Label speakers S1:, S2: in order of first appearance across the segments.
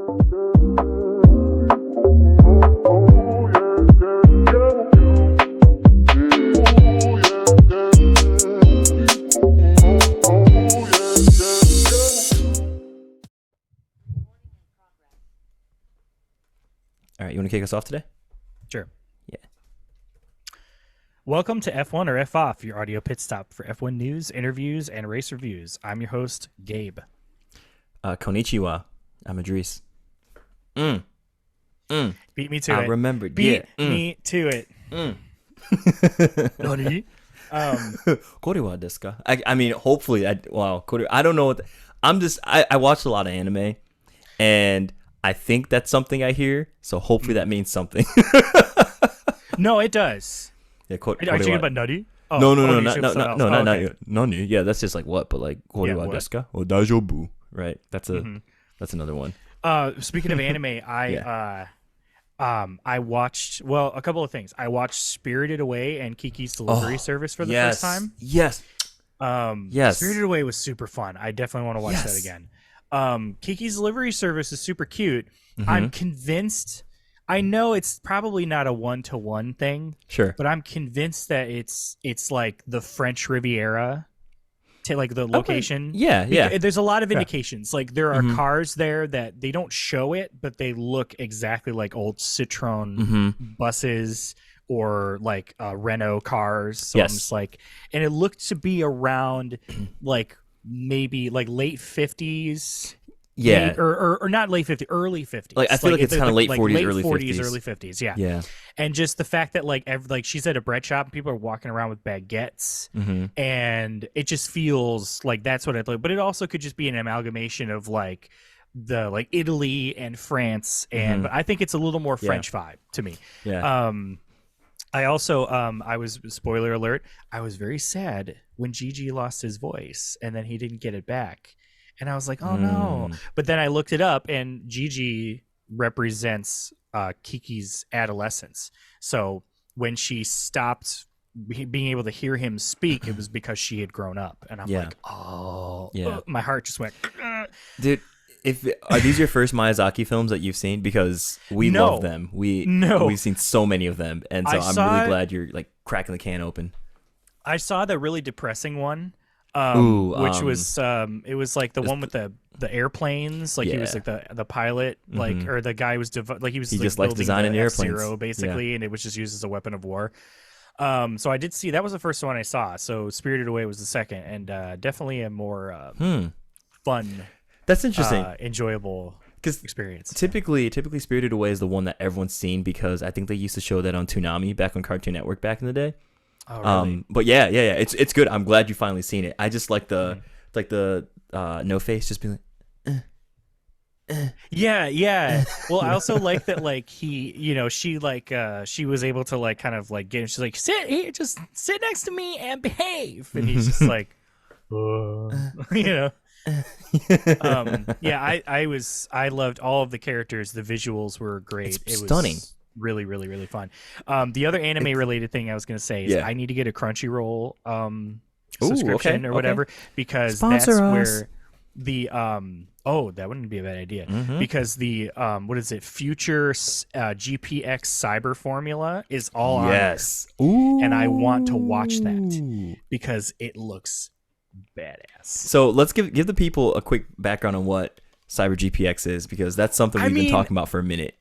S1: All right, you want to kick us off today?
S2: Sure.
S1: Yeah.
S2: Welcome to F1 or F Off, your audio pit stop for F1 news, interviews, and race reviews. I'm your host, Gabe.
S1: Konnichiwa. I'm Iddris.
S2: Beat me to it.
S1: I remembered.
S2: Beat
S1: yeah.
S2: me to it. Nani?
S1: Korewa desu ka? I mean, hopefully, I don't know what. I watched a lot of anime, and I think that's something I hear. So hopefully that means something.
S2: No, it does.
S1: Yeah,
S2: Are you talking about Nani? Oh,
S1: no, not
S2: okay.
S1: Nani. Yeah, that's just like what, but like Korewa desu ka? Or daijoubu, right? That's another one.
S2: Speaking of anime, I watched a couple of things. I watched Spirited Away and Kiki's Delivery Service for the first time.
S1: Yes.
S2: Spirited Away was super fun. I definitely want to watch that again. Kiki's Delivery Service is super cute. I'm convinced. I know it's probably not a one-to-one thing.
S1: Sure.
S2: But I'm convinced that it's like the French Riviera. Like the location.
S1: Yeah.
S2: There's a lot of indications. Like there are cars there that they don't show it, but they look exactly like old Citroen buses or like Renault cars. So I'm just like, and it looked to be around like maybe like late 50s.
S1: Yeah.
S2: Or not late 50s, early 50s.
S1: Like I feel like it's kind of late 40s,
S2: late
S1: early
S2: 40s,
S1: 50s.
S2: early 50s. Yeah.
S1: Yeah.
S2: And just the fact that like she's at a bread shop and people are walking around with baguettes, and it just feels like that's what I thought. But it also could just be an amalgamation of like the like Italy and France, and but I think it's a little more French vibe to me.
S1: Yeah.
S2: I also I was, spoiler alert, I was very sad when Gigi lost his voice and then he didn't get it back. And I was like, oh no. But then I looked it up, and Gigi represents Kiki's adolescence. So when she stopped being able to hear him speak, it was because she had grown up. And I'm like, my heart just went.
S1: Dude, are these your first Miyazaki films that you've seen? Because we love them. We've seen so many of them. And so I'm really glad you're like cracking the can open.
S2: I saw the really depressing one. Which was it was like the one with the airplanes, like he was like the pilot, like or the guy was he was
S1: he
S2: like
S1: just likes designing the airplanes,
S2: F-Zero, basically, and it was just used as a weapon of war. So I did see that was the first one I saw. So Spirited Away was the second, and definitely a more fun.
S1: That's interesting,
S2: enjoyable experience.
S1: Typically Spirited Away is the one that everyone's seen because I think they used to show that on Toonami back on Cartoon Network back in the day.
S2: Oh, really?
S1: But yeah, it's good. I'm glad you finally seen it. I just like the no face just being like
S2: Yeah. Well, I also like that like he, she was able to like kind of like get him. She's like, sit here, just sit next to me and behave, and he's just like, I loved all of the characters. The visuals were great.
S1: It was stunning.
S2: Really, really, really fun. The other anime related thing I was going to say is I need to get a Crunchyroll subscription or whatever, because
S1: Sponsor
S2: that's
S1: us.
S2: where the that wouldn't be a bad idea, because the what is it, Future GPX Cyber Formula is all on there. And I want to watch that because it looks badass.
S1: So let's give the people a quick background on what Cyber GPX is, because that's something we've been talking about for a minute.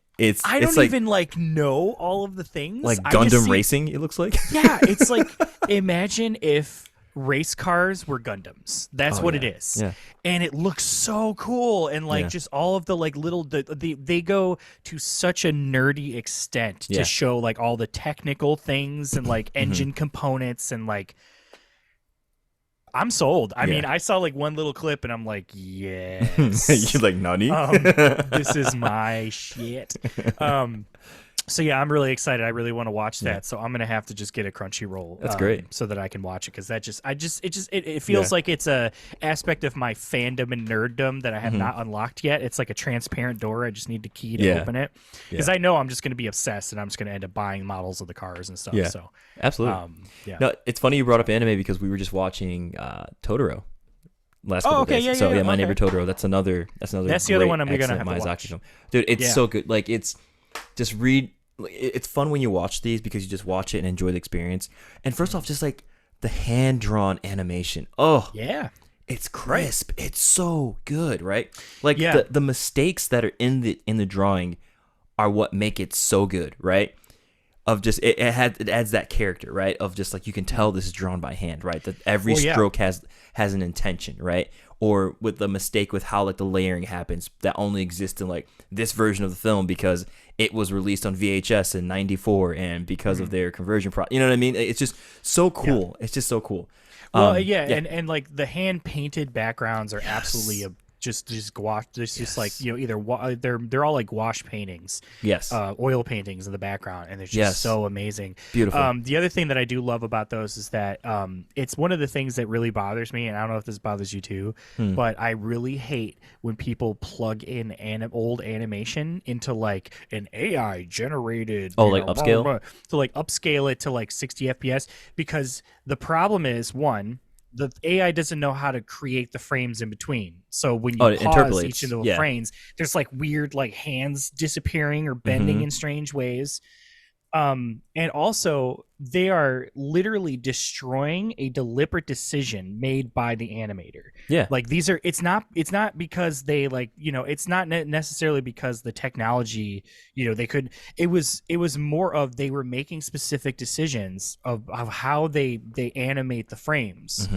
S1: I don't
S2: even like know all of the things.
S1: Like Gundam racing, it looks like.
S2: Yeah, it's like imagine if race cars were Gundams. That's what it is.
S1: Yeah.
S2: And it looks so cool, and like just all of the like little they go to such a nerdy extent to show like all the technical things and like engine components, and like I'm sold. I mean, I saw like one little clip and I'm like, yes.
S1: You're like, Nani?
S2: This is my shit. So yeah, I'm really excited. I really want to watch that. So I'm gonna have to just get a Crunchyroll.
S1: That's great,
S2: so that I can watch it, because it feels like it's a aspect of my fandom and nerddom that I have not unlocked yet. It's like a transparent door. I just need the key to open it, because I know I'm just gonna be obsessed and I'm just gonna end up buying models of the cars and stuff.
S1: Yeah,
S2: so
S1: absolutely. No, it's funny you brought up anime because we were just watching Totoro last couple
S2: okay,
S1: days.
S2: yeah,
S1: So
S2: yeah,
S1: My
S2: okay.
S1: Neighbor Totoro. That's another. That's the other
S2: one I'm gonna
S1: excellent
S2: have to
S1: Miyazaki
S2: watch.
S1: film. Dude, it's
S2: Yeah.
S1: so good. Like it's just read. It's fun when you watch these because you just watch it and enjoy the experience. And first off, just like the hand drawn animation. Oh,
S2: Yeah.
S1: it's crisp. It's so good, right? Like
S2: Yeah.
S1: the mistakes that are in the drawing are what make it so good, right? Of just it adds that character, right? Of just like you can tell this is drawn by hand, right? That every
S2: Well, yeah.
S1: stroke has an intention, right? Or with the mistake with how like the layering happens that only exists in like this version of the film because it was released on VHS in '94 and because of their conversion you know what I mean? It's just so cool. It's just so cool.
S2: Well, and like the hand painted backgrounds are absolutely just gouache. There's just like either they're all like gouache paintings.
S1: Yes.
S2: Oil paintings in the background, and they're just so amazing.
S1: Beautiful.
S2: The other thing that I do love about those is that it's one of the things that really bothers me, and I don't know if this bothers you too, but I really hate when people plug in old animation into like an AI generated.
S1: Oh, like upscale?
S2: To like upscale it to like 60 FPS, because the problem is, one, the AI doesn't know how to create the frames in between. So when you pause each of the frames, there's like weird like hands disappearing or bending in strange ways. And also they are literally destroying a deliberate decision made by the animator.
S1: Yeah.
S2: Like these are, it's not because they like, it's not necessarily because the technology, they could, it was more of, they were making specific decisions of how they animate the frames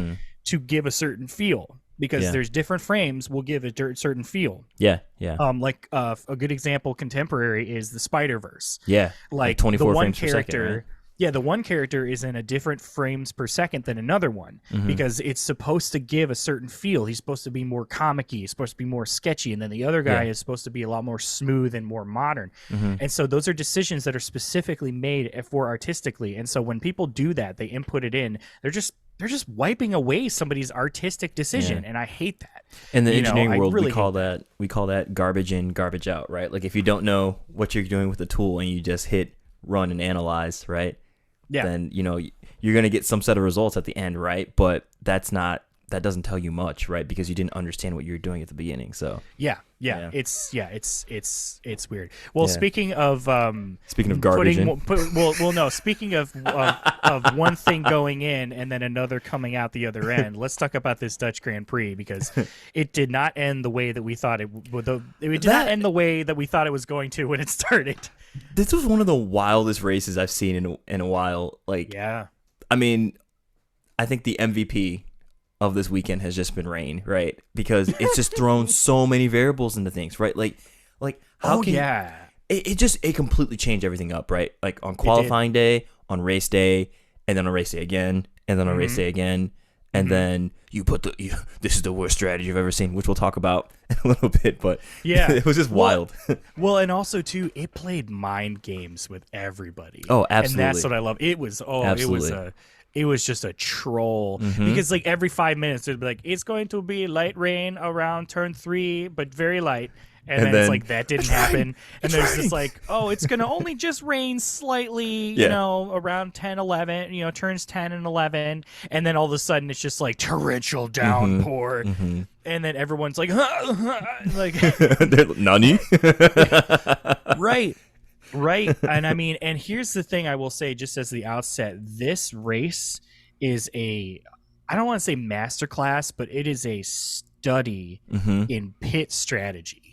S2: to give a certain feel. Because there's different frames will give a certain feel.
S1: Yeah.
S2: Like a good example contemporary is the Spider-Verse.
S1: Yeah.
S2: Like
S1: 24
S2: the one
S1: frames per second,
S2: character,
S1: right?
S2: Yeah, the one character is in a different frames per second than another one because it's supposed to give a certain feel. He's supposed to be more comic-y, he's supposed to be more sketchy, and then the other guy is supposed to be a lot more smooth and more modern. And so those are decisions that are specifically made for artistically. And so when people do that, they input it in, they're just wiping away somebody's artistic decision, and I hate that.
S1: In the engineering world, we call that garbage in, garbage out, right? Like if you don't know what you're doing with the tool and you just hit run and analyze, right?
S2: Yeah.
S1: Then you're gonna get some set of results at the end, right? But that doesn't tell you much, right? Because you didn't understand what you were doing at the beginning. So
S2: it's weird. Well, speaking of
S1: garbage,
S2: speaking of one thing going in and then another coming out the other end, let's talk about this Dutch Grand Prix, because it did not end the way that we thought it would. It did not end the way that we thought it was going to when it started.
S1: This was one of the wildest races I've seen in a while. Like, I mean, I think the MVP of this weekend has just been rain, right? Because it's just thrown so many variables into things, right? Like how can it completely changed everything up, right? Like on qualifying day, on race day, and then on race day again, and then on race day again, and then you put this is the worst strategy I've ever seen, which we'll talk about in a little bit, but it was just wild.
S2: Well, and also too, it played mind games with everybody.
S1: Oh, absolutely.
S2: And that's what I love. It was it was just a troll, because like every 5 minutes it'd be like, it's going to be light rain around turn 3, but very light. And then it's like, that didn't happen. And there's this like, oh, it's going to only just rain slightly, around 10, 11, turns 10 and 11. And then all of a sudden it's just like torrential downpour. And then everyone's like,
S1: Nani?
S2: Right. And I mean, and here's the thing I will say just as the outset, this race is I don't want to say masterclass, but it is a study in pit strategy.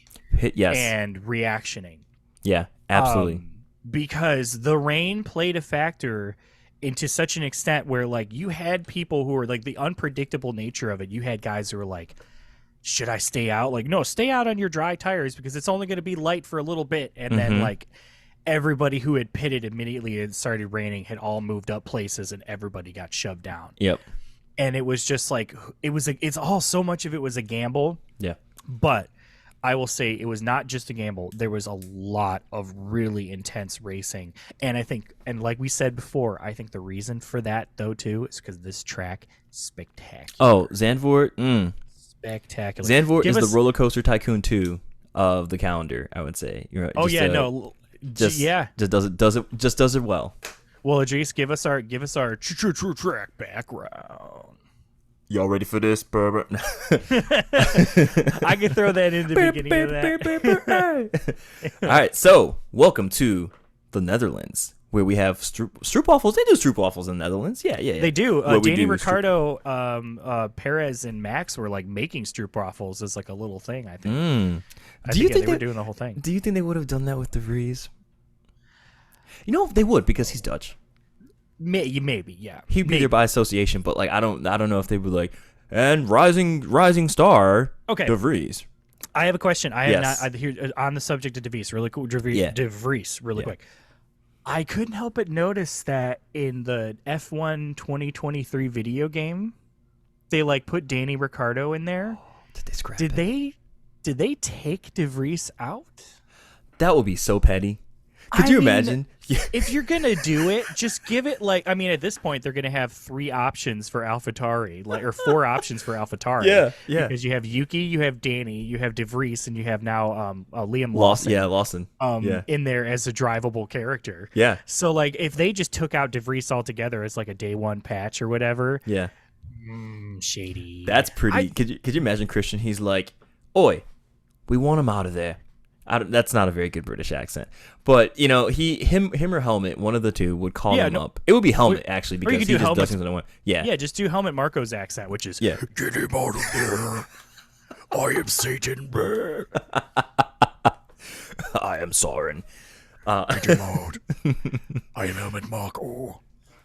S2: And reactioning.
S1: Yeah, absolutely.
S2: Because the rain played a factor into such an extent where like you had people who were like, the unpredictable nature of it. You had guys who were like, should I stay out? Like, no, stay out on your dry tires because it's only going to be light for a little bit. And then like everybody who had pitted immediately it started raining had all moved up places and everybody got shoved down.
S1: Yep.
S2: And it was just like, it's all, so much of it was a gamble.
S1: Yeah.
S2: But I will say it was not just a gamble. There was a lot of really intense racing. And I think, and like we said before, I think the reason for that, though, too, is because this track is spectacular.
S1: Oh, Zandvoort?
S2: Spectacular.
S1: Zandvoort is the Roller Coaster Tycoon 2 of the calendar, I would say. Just does it well.
S2: Well, Idris, give us our track background.
S1: Y'all ready for this, Berber?
S2: I could throw that in the beginning of that.
S1: All right, so welcome to the Netherlands, where we have stroopwafels. They do stroopwafels in the Netherlands. Yeah.
S2: They do.
S1: Where we
S2: Danny
S1: do
S2: Ricciardo, Perez, and Max were like making stroopwafels as like a little thing. I think.
S1: Do you think
S2: they were doing the whole thing?
S1: Do you think they would have done that with De Vries? You know, they would, because he's Dutch.
S2: Maybe, yeah.
S1: He'd be there by association, but like I don't know if they would like and rising star.
S2: Okay.
S1: De Vries.
S2: I have a question. I have
S1: Yes.
S2: not here on the subject of De Vries, really cool. De Vries, really quick. I couldn't help but notice that in the F1 2023 video game, they like put Danny Ricciardo in there.
S1: Did they scrap
S2: Did
S1: it?
S2: they take De Vries out?
S1: That would be so petty. Could you imagine?
S2: If you're gonna do it, just give it like at this point they're gonna have 3 options for AlphaTauri, or 4 options for AlphaTauri.
S1: Yeah.
S2: Because you have Yuki, you have Danny, you have De Vries, and you have now Liam Lawson.
S1: Lawson.
S2: In there as a drivable character.
S1: Yeah.
S2: So like if they just took out De Vries altogether as like a day 1 patch or whatever.
S1: Yeah.
S2: Shady.
S1: That's pretty. Could you imagine Christian? He's like, "Oi, we want him out of there." That's not a very good British accent, but you know, him or Helmet, one of the two would call him up. It would be Helmet actually, because he just does things that I want. Yeah,
S2: just do Helmet Marco's accent, which is
S1: get
S2: him out of there. I am Satan.
S1: I am Soren.
S2: Get him out. I am Helmet Marco.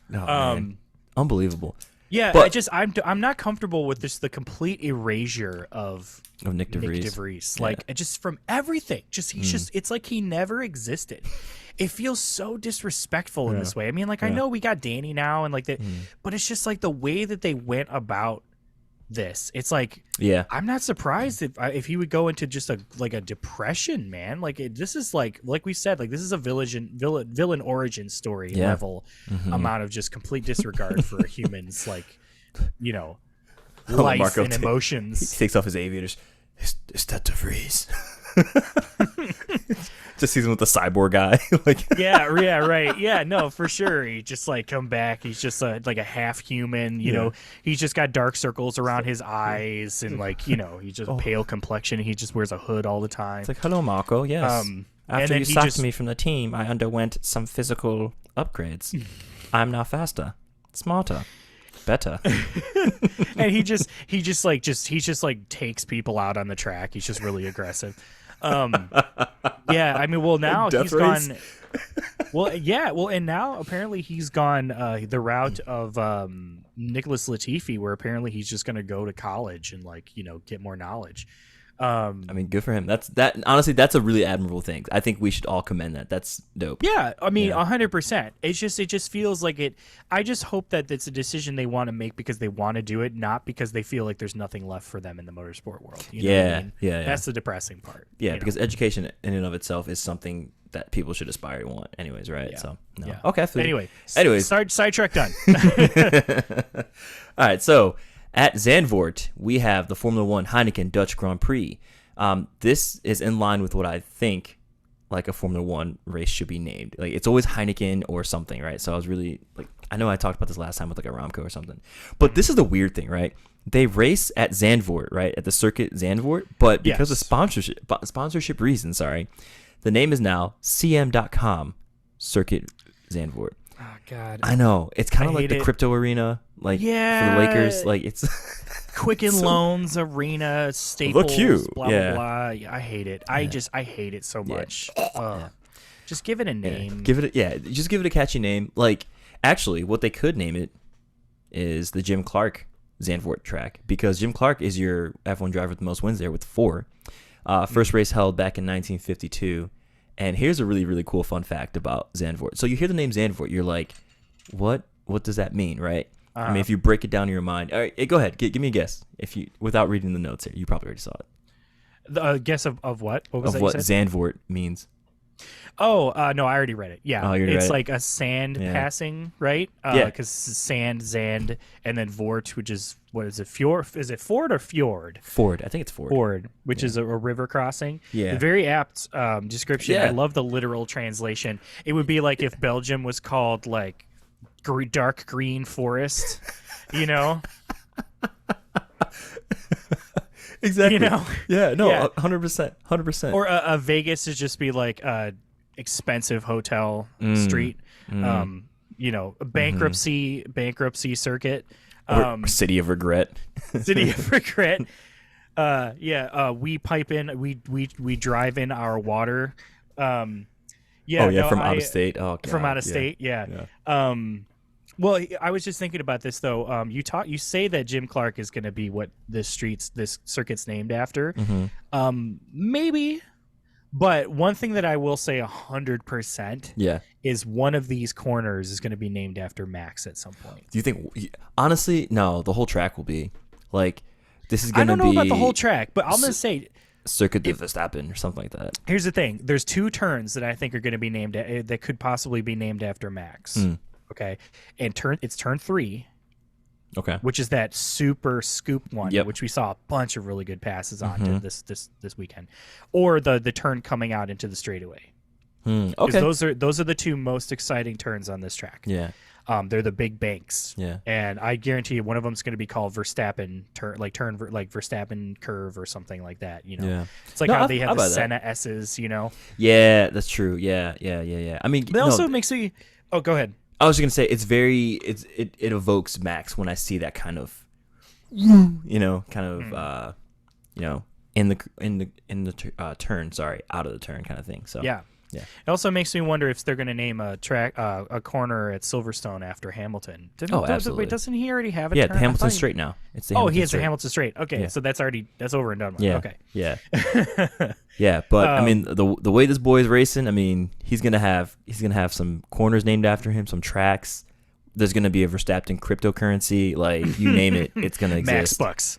S1: Man. Unbelievable.
S2: Yeah,
S1: but
S2: I'm not comfortable with the complete erasure of
S1: Nick De Vries.
S2: Like just from everything. It's like he never existed. It feels so disrespectful in this way. I mean, like I know we got Danny now and like that, but it's just like the way that they went about this. It's like I'm not surprised if he would go into just a depression, man. Like this is like we said, like this is a villain origin story level amount of just complete disregard for humans, like life
S1: Marco
S2: and emotions.
S1: He takes off his aviators. Is that De Vries? Just sees him with the cyborg guy.
S2: No, for sure. He just like come back. He's just like a half human. You know, he's just got dark circles around his eyes, and like he's just pale complexion. He just wears a hood all the time.
S1: It's like, hello, Marco. Yes. After you sacked me from the team, I underwent some physical upgrades. I'm now faster, smarter, better.
S2: And he just takes people out on the track. He's just really aggressive. I mean, well, now he's gone. And now apparently he's gone the route of Nicholas Latifi, where apparently he's just going to go to college and get more knowledge.
S1: I mean, good for him. Honestly, that's a really admirable thing. I think we should all commend that. That's dope.
S2: Yeah, I mean, 100%. It just feels like it. I just hope that it's a decision they want to make because they want to do it, not because they feel like there's nothing left for them in the motorsport world. You know what I mean? That's the depressing part.
S1: Yeah, because education in and of itself is something that people should aspire to want, anyways, right?
S2: Yeah.
S1: So, no.
S2: Yeah.
S1: Okay.
S2: Anyways, sidetrack done.
S1: All right, so. At Zandvoort, we have the Formula One Heineken Dutch Grand Prix. This is in line with what I think like a Formula One race should be named. Like it's always Heineken or something, right? So I was really like, I know I talked about this last time with like Aramco or something, but this is the weird thing, right? They race at Zandvoort, right? At the circuit Zandvoort, but because of sponsorship reasons, the name is now CM.com Circuit Zandvoort.
S2: Oh God,
S1: I know, it's kind of like the crypto arena, like for the Lakers, like it's
S2: Quicken Loans Arena, Staples,
S1: look cute.
S2: Blah blah blah. I hate it. I hate it so much. Just give it a name.
S1: Just give it a catchy name. Like actually, what they could name it is the Jim Clark Zandvoort track, because Jim Clark is your F1 driver with the most wins there with 4. First race held back in 1952. And here's a really, really cool fun fact about Zandvoort. So you hear the name Zandvoort, you're like, what does that mean, right? I mean, if you break it down in your mind. All right, go ahead. Give me a guess. Without reading the notes here, you probably already saw it.
S2: The guess of what? What was
S1: of
S2: that
S1: what Zandvoort means.
S2: Oh, no, I already read it. Yeah.
S1: Oh, you already read it?
S2: Like a sand passing, right? Because sand, Zand, and then Vort, which is, what is it, fjord? Is it Ford or Fjord?
S1: Ford. I think it's Ford.
S2: Ford, which is a river crossing.
S1: Yeah.
S2: Very apt description.
S1: Yeah.
S2: I love the literal translation. It would be like if Belgium was called, like, dark green forest, you know?
S1: Exactly.
S2: You know?
S1: Yeah. No.
S2: Yeah.
S1: 100%. 100%.
S2: Or Vegas is just be like a expensive hotel street. Bankruptcy circuit.
S1: Or City of Regret.
S2: City of regret. We pipe in. We drive in our water. From
S1: out of state. Oh, God.
S2: From out of state. Yeah. Well, I was just thinking about this though. You say that Jim Clark is going to be what this circuit's named after. Maybe, but one thing that I will say 100% is one of these corners is going to be named after Max at some point.
S1: Do you think? Honestly, no. The whole track will be like this is going to be.
S2: I don't know about the whole track, but I'm going to say
S1: Circuit de Verstappen or something like that.
S2: Here's the thing: there's 2 turns that I think are going to be named that could possibly be named after Max. Okay, and it's turn 3.
S1: Okay,
S2: which is that super scoop one, which we saw a bunch of really good passes on to this weekend, or the turn coming out into the straightaway.
S1: Okay,
S2: those are the 2 most exciting turns on this track.
S1: Yeah,
S2: they're the big banks.
S1: Yeah,
S2: and I guarantee you one of them is going to be called Verstappen like Verstappen curve or something like that. You know, it's like how they have the Senna S's. You know,
S1: yeah, that's true. Yeah. I mean,
S2: it also makes me. Oh, go ahead.
S1: I was gonna say it evokes Max when I see that kind of, in the turn, out of the turn kind of thing. So
S2: yeah. It also makes me wonder if they're going to name a corner at Silverstone after Hamilton.
S1: Absolutely.
S2: Doesn't he already have a
S1: turn?
S2: Yeah,
S1: the Hamilton Straight now. It's the
S2: Hamilton he has the Hamilton Straight. Okay, so that's over and done with.
S1: Yeah.
S2: Okay.
S1: Yeah. Yeah, but I mean the way this boy is racing, I mean he's gonna have some corners named after him, some tracks. There's gonna be a Verstappen cryptocurrency, like you name it, it's gonna exist.
S2: Max Bucks.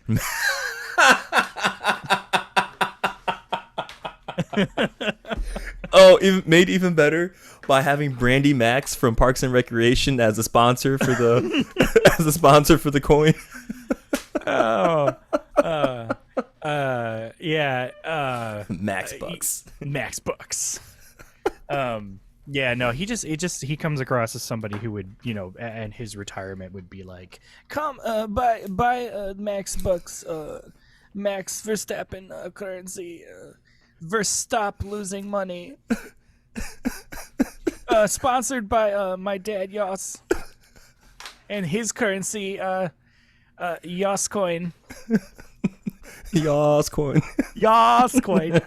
S1: Made even better by having Brandy Max from Parks and Recreation as a sponsor for the coin. Max Bucks.
S2: Max Bucks. He comes across as somebody who would, and his retirement would be like, come buy Max Bucks, Max Verstappen currency, Verstop losing money. Sponsored by my dad Yoss, and his currency, Yoss coin.
S1: Yoss coin.
S2: Yoss coin.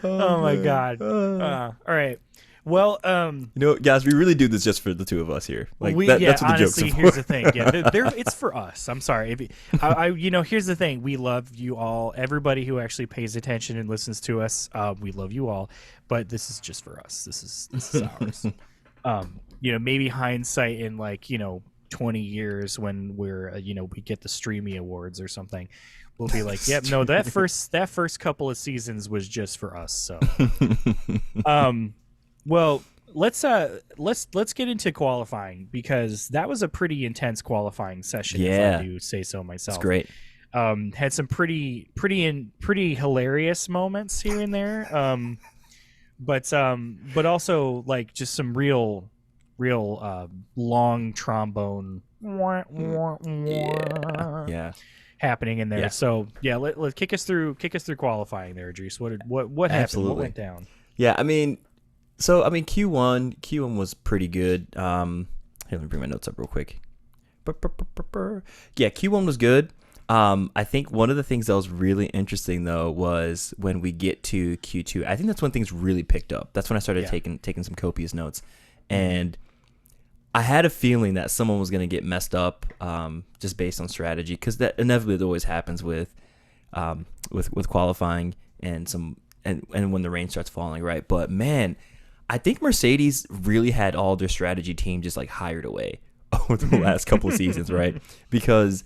S2: Oh my God. All right. Well,
S1: guys, we really do this just for the 2 of us here. Like that's what
S2: honestly,
S1: the jokes are for.
S2: Here's the thing. Yeah, it's for us. I'm sorry. Here's the thing. We love you all. Everybody who actually pays attention and listens to us, we love you all. But this is just for us. This is ours. Maybe hindsight in 20 years when we're we get the Streamy Awards or something, we'll be like, yep, no, that first couple of seasons was just for us. So, well, let's get into qualifying, because that was a pretty intense qualifying session.
S1: Yeah.
S2: If I do say so myself.
S1: It's great.
S2: Had some pretty hilarious moments here and there. But also like just some real long trombone happening in there.
S1: Yeah.
S2: So let's kick us through qualifying there, Iddris. What happened?
S1: Absolutely.
S2: What went down?
S1: Yeah, I mean Q1 was pretty good. Here, let me bring my notes up real quick. Yeah, Q1 was good. I think one of the things that was really interesting though was when we get to Q2. I think that's when things really picked up. That's when I started taking some copious notes, and I had a feeling that someone was going to get messed up, just based on strategy, because that inevitably always happens with qualifying and when the rain starts falling, right? But man, I think Mercedes really had all their strategy team just like hired away over the last couple of seasons, right? Because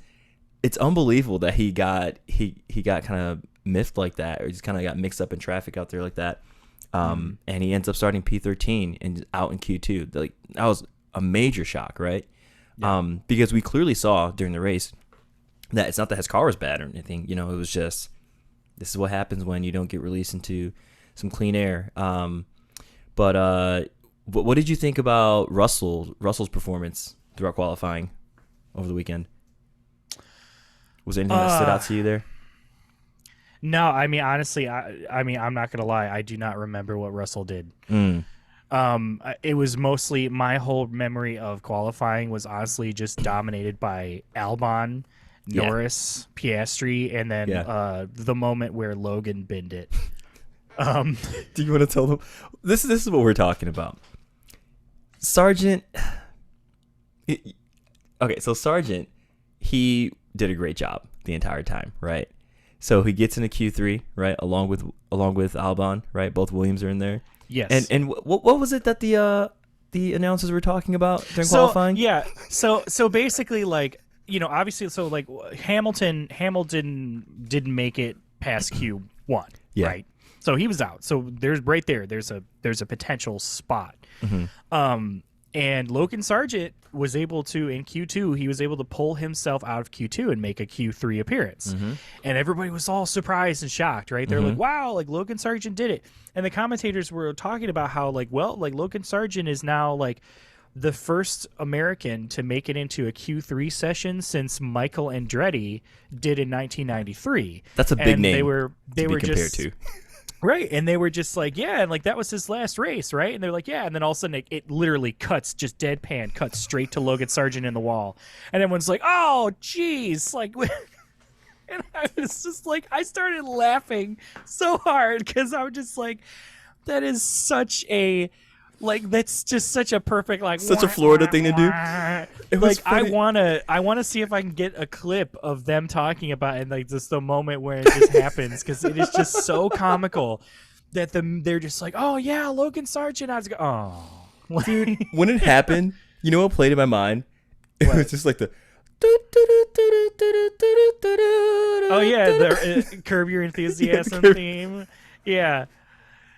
S1: it's unbelievable that he got kind of miffed like that, or just kind of got mixed up in traffic out there like that. And he ends up starting P13 and out in Q2. Like, that was a major shock, right? Yeah. Because we clearly saw during the race that it's not that his car was bad or anything. It was just, this is what happens when you don't get released into some clean air. But what did you think about Russell's performance throughout qualifying? over the weekend? Was there anything that stood out to you there?
S2: No, I mean honestly, I mean I'm not gonna lie, I do not remember what Russell did. It was mostly my whole memory of qualifying was honestly just dominated by Albon, Norris, Piastri, and then the moment where Logan binned it.
S1: Do you want to tell them? This is what we're talking about. Sargent. Okay, so Sargent, he did a great job the entire time, right? So he gets into Q3, right, along with Albon, right? Both Williams are in there.
S2: Yes.
S1: And what was it that the announcers were talking about during qualifying?
S2: Yeah. So basically, like, you know, obviously, so like Hamilton didn't make it past Q1, right? So he was out. So there's a potential spot. And Logan Sargent was able to, in Q2, he was able to pull himself out of Q2 and make a Q3 appearance. And everybody was all surprised and shocked, right? They're like, wow, like Logan Sargent did it. And the commentators were talking about how, like, well, like Logan Sargent is now like the first American to make it into a Q3 session since Michael Andretti did in 1993.
S1: That's a big name.
S2: They were
S1: compared
S2: just
S1: to.
S2: Right, and they were just like, yeah, and like that was his last race, right? And they're like, yeah, and then all of a sudden it literally cuts, just deadpan, cuts straight to Logan Sargent in the wall, and everyone's like, oh, geez, like, and I was just like, I started laughing so hard because I was just like, that is such a, like, that's just such a perfect, like,
S1: such a Florida thing to do.
S2: It was like, funny. I wanna see if I can get a clip of them talking about it, and like just the moment where it just happens, because it is just so comical that they're just like, oh yeah, Logan Sargent. I was like, oh,
S1: dude, when it happened, you know what played in my mind? It was just like the.
S2: Oh yeah, the Curb Your Enthusiasm theme. Yeah.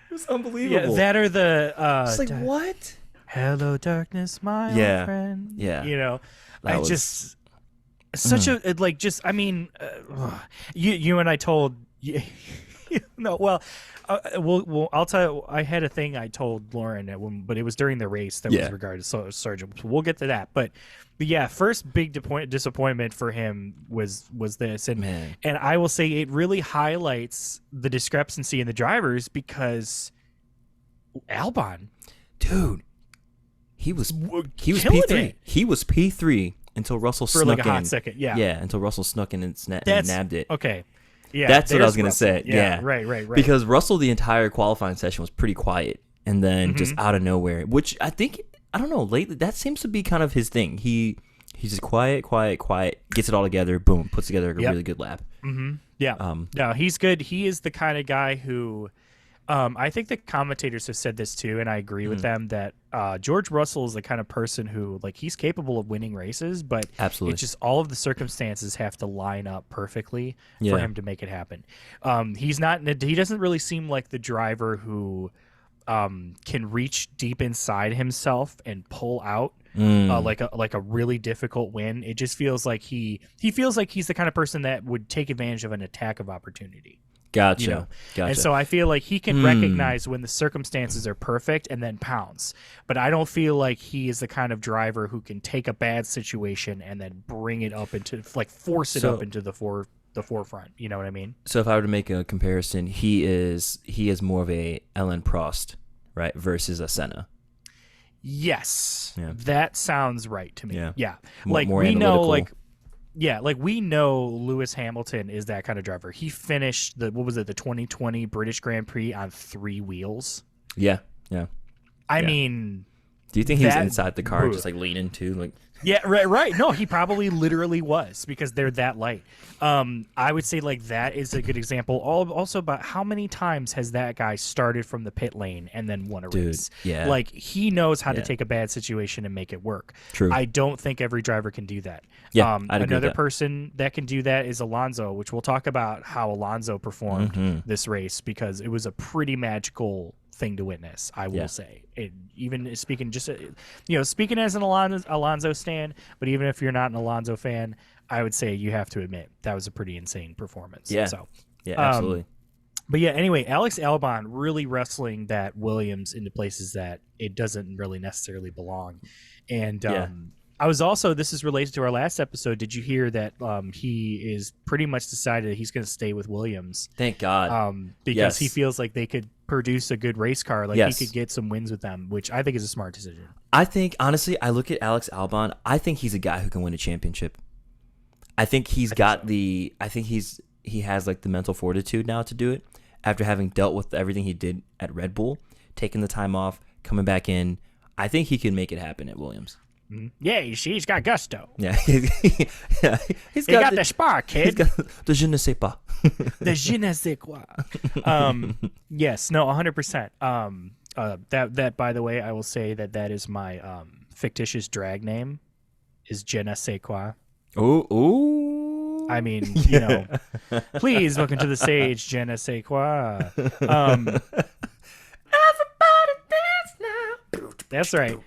S1: It was unbelievable.
S2: Yeah, that or the
S1: it's like, what?
S2: Hello darkness, my old friend.
S1: Yeah.
S2: You know,
S1: that was...
S2: just such a, like, just, I mean, you and I told no, well, I'll tell you, I had a thing I told Lauren but it was during the race that was regarded to Sargent. We'll get to that, but yeah, first big disappointment for him was this, and I will say it really highlights the discrepancy in the drivers, because Albon,
S1: dude, he was
S2: P3.
S1: It. He was P3 until Russell
S2: for
S1: snuck
S2: like a hot second. Yeah,
S1: until Russell snuck in and nabbed it.
S2: Okay. Yeah,
S1: that's what I was gonna say. Yeah,
S2: right.
S1: Because Russell, the entire qualifying session was pretty quiet, and then just out of nowhere, which I think, I don't know, lately that seems to be kind of his thing. He's just quiet, gets it all together, boom, puts together a really good lap.
S2: Yeah. No, he's good. He is the kind of guy who, I think the commentators have said this too, and I agree with them, that George Russell is the kind of person who, like, he's capable of winning races, but
S1: absolutely,
S2: it's just all of the circumstances have to line up perfectly for him to make it happen. He doesn't really seem like the driver who can reach deep inside himself and pull out like a really difficult win. It just feels like he feels like he's the kind of person that would take advantage of an attack of opportunity.
S1: Gotcha.
S2: You know? And so I feel like he can recognize when the circumstances are perfect and then pounce. But I don't feel like he is the kind of driver who can take a bad situation and then bring it up into, like, force it up into the forefront. You know what I mean?
S1: So if I were to make a comparison, he is more of a Ellen Prost, right, versus a Senna.
S2: Yes, that sounds right to me. Yeah. Like,
S1: more
S2: we know,
S1: analytical.
S2: like we know Lewis Hamilton is that kind of driver. He finished the 2020 British Grand Prix on 3 wheels.
S1: Yeah.
S2: I mean,
S1: do you think he was inside the car just like leaning too, like?
S2: Yeah, right. No, he probably literally was, because they're that light. I would say, like, that is a good example. Also, about how many times has that guy started from the pit lane and then won a race?
S1: Yeah.
S2: Like, he knows how to take a bad situation and make it work.
S1: True.
S2: I don't think every driver can do that.
S1: Yeah, I'd agree with
S2: another
S1: that.
S2: person that can do that is Alonso, which we'll talk about how Alonso performed this race, because it was a pretty magical thing to witness, I will say. Even speaking speaking as an Alonso stan, but even if you're not an Alonso fan, I would say you have to admit that was a pretty insane performance.
S1: Yeah.
S2: So,
S1: Absolutely.
S2: But yeah, anyway, Alex Albon really wrestling that Williams into places that it doesn't really necessarily belong. And I was also, this is related to our last episode. Did you hear that he is pretty much decided that he's going to stay with Williams?
S1: Thank God.
S2: Because he feels like they could produce a good race car. Like he could get some wins with them, which I think is a smart decision.
S1: I think, honestly, I look at Alex Albon. I think he's a guy who can win a championship. I think he has like the mental fortitude now to do it after having dealt with everything he did at Red Bull, taking the time off, coming back in. I think he can make it happen at Williams.
S2: Yeah, you see, he's got gusto.
S1: Yeah,
S2: he got the spark, kid.
S1: He's got the je ne sais pas.
S2: The je ne sais quoi. Yes, no, 100%. That by the way, I will say that is my fictitious drag name, is je ne sais quoi.
S1: Ooh.
S2: I mean, please welcome to the stage, je ne sais quoi.
S1: Everybody dance now.
S2: That's right.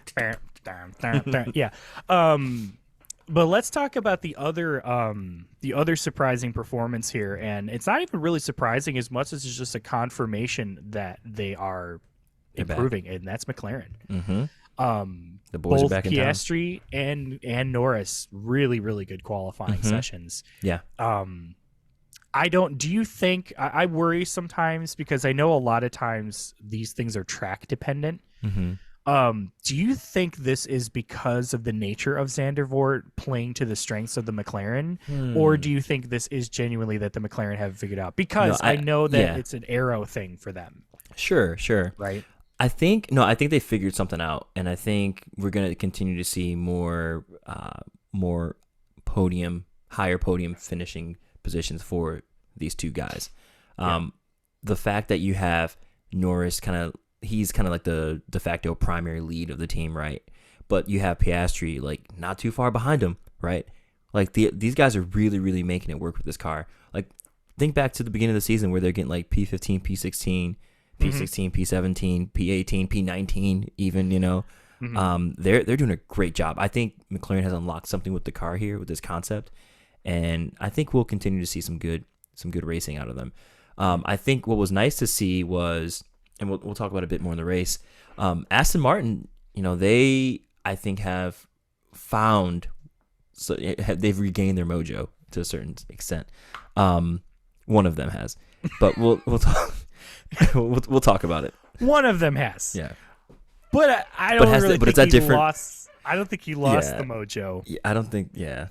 S2: Yeah. But let's talk about the other surprising performance here, and it's not even really surprising as much as it's just a confirmation that they are improving, and that's McLaren.
S1: Mm-hmm. The boys are back in town.
S2: Both Piastri and Norris, really, really good qualifying sessions.
S1: Yeah.
S2: Do you think, I worry sometimes because I know a lot of times these things are track dependent.
S1: Mm-hmm.
S2: Do you think this is because of the nature of Zandvoort playing to the strengths of the McLaren, or do you think this is genuinely that the McLaren have figured out? Because I know that it's an aero thing for them.
S1: Sure.
S2: Right.
S1: I think they figured something out, and I think we're going to continue to see more higher podium finishing positions for these two guys. The fact that you have Norris he's kind of like the de facto primary lead of the team, right? But you have Piastri like not too far behind him, right? Like these guys are really, really making it work with this car. Like think back to the beginning of the season where they're getting like P15, P16, P16, P17, P18, P19, even, they're doing a great job. I think McLaren has unlocked something with the car here, with this concept, and I think we'll continue to see some good racing out of them. I think what was nice to see was, and we'll talk about it a bit more in the race, Aston Martin, they, I think, have found, so they've regained their mojo to a certain extent. One of them has, but we'll talk. we'll talk about it.
S2: One of them has,
S1: yeah,
S2: but I don't really think
S1: it's that
S2: he
S1: different.
S2: I don't think he lost the mojo.
S1: Yeah, I don't think. Yeah,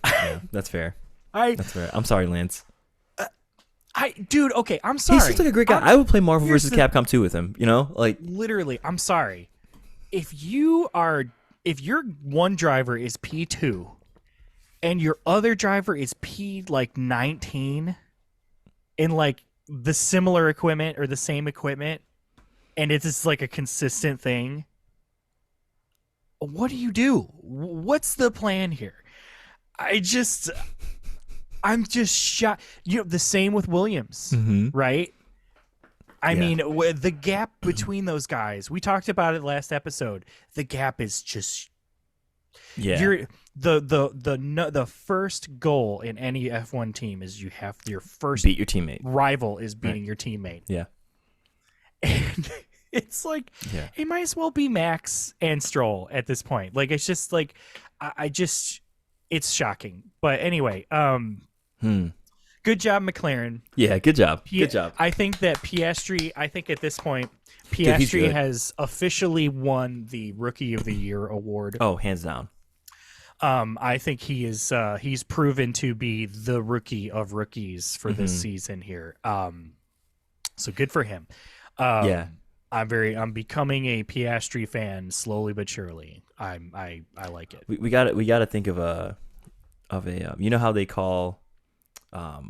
S1: that's fair.
S2: That's
S1: fair. I'm sorry, Lance.
S2: Dude, okay, I'm sorry.
S1: He seems like a great guy. I would play Marvel vs. Capcom 2 with him. Like
S2: literally. I'm sorry. If your one driver is P2 and your other driver is P19 in like the similar equipment or the same equipment, and it's just like a consistent thing, what do you do? What's the plan here? I'm just shocked. The same with Williams, right? I mean, the gap between those guys, we talked about it last episode. The gap is just the first goal in any F1 team is you have your first
S1: beat your teammate.
S2: Rival is beating your teammate.
S1: Yeah.
S2: And it's like it might as well be Max and Stroll at this point. Like it's just like it's shocking. But anyway, good job, McLaren.
S1: Yeah, good job. Good job.
S2: I think that Piastri, at this point, Piastri has officially won the Rookie of the Year award.
S1: Oh, hands down.
S2: I think he is he's proven to be the rookie of rookies for this season here. So good for him. I'm becoming a Piastri fan slowly but surely. I like it.
S1: We got to think of a how they call I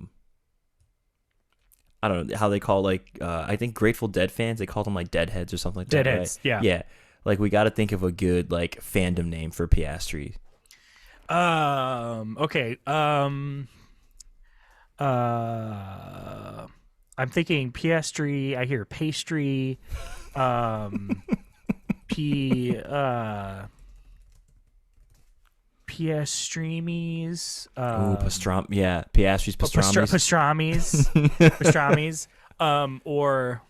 S1: don't know how they call I think Grateful Dead fans, they call them like Deadheads or something like that.
S2: Deadheads,
S1: right? Yeah. Like we got to think of a good like fandom name for Piastri.
S2: Okay. I'm thinking Piastri. I hear pastry. Piastrimis.
S1: Piastri's pastramis.
S2: Pastramis. Or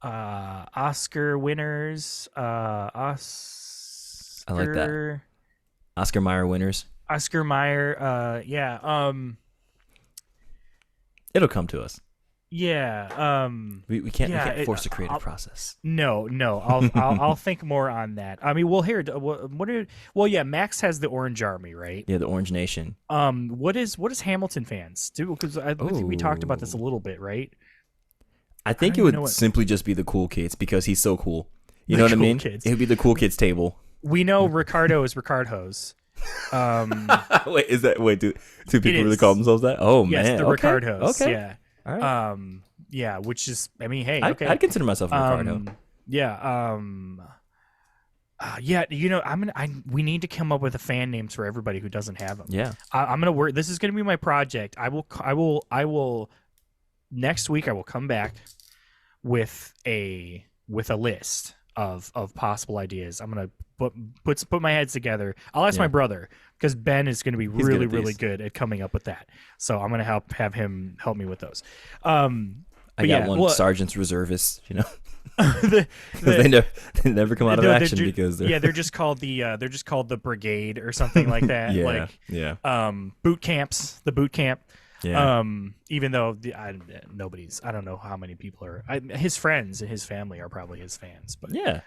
S2: Oscar winners. Oscar.
S1: I like that. Oscar Mayer winners.
S2: Oscar Mayer. Yeah.
S1: It'll come to us.
S2: Yeah.
S1: We can't
S2: Yeah.
S1: force the creative process.
S2: No. I'll think more on that. I mean, well, here, well, yeah. Max has the Orange Army, right?
S1: Yeah, the Orange Nation.
S2: What is Hamilton fans do? Because I think we talked about this a little bit, right?
S1: I think it would simply just be the cool kids because he's so cool. You know what I mean?
S2: Kids.
S1: It would be the cool kids table.
S2: We know Ricardo is Ricardo's.
S1: Do people really call themselves that? Oh
S2: yes,
S1: man,
S2: the
S1: okay.
S2: Ricardos.
S1: Okay.
S2: Yeah.
S1: All right.
S2: Yeah, which is, I mean, hey, okay.
S1: I'd consider myself a Ricardo.
S2: Yeah. Yeah. You know, we need to come up with a fan names for everybody who doesn't have them.
S1: Yeah.
S2: I'm gonna work. This is gonna be my project. I will. Next week, I will come back with a list of possible ideas. I'm gonna put my heads together. I'll ask my brother because Ben is going to be really good at coming up with that. So I'm going to have him help me with those.
S1: I got one sergeant's reservists, you know. they never come out of action because
S2: they're just called the brigade or something like that. Boot camps, the boot camp.
S1: Yeah.
S2: Even though I don't know how many people are his friends and his family are probably his fans, but
S1: yeah.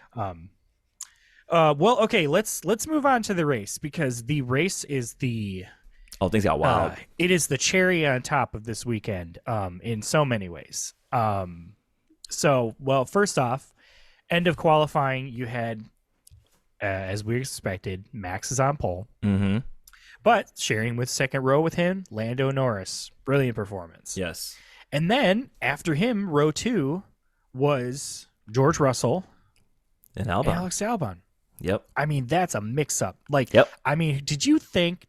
S2: Well, okay, let's move on to the race because the race is things got wild. It is the cherry on top of this weekend, in so many ways. So, well, first off, end of qualifying, you had, as we expected, Max is on pole.
S1: Mm-hmm.
S2: But sharing with second row with him, Lando Norris. Brilliant performance.
S1: Yes.
S2: And then, after him, row 2 was George Russell
S1: and
S2: Alex Albon.
S1: Yep.
S2: I mean, that's a mix-up. I mean, did you think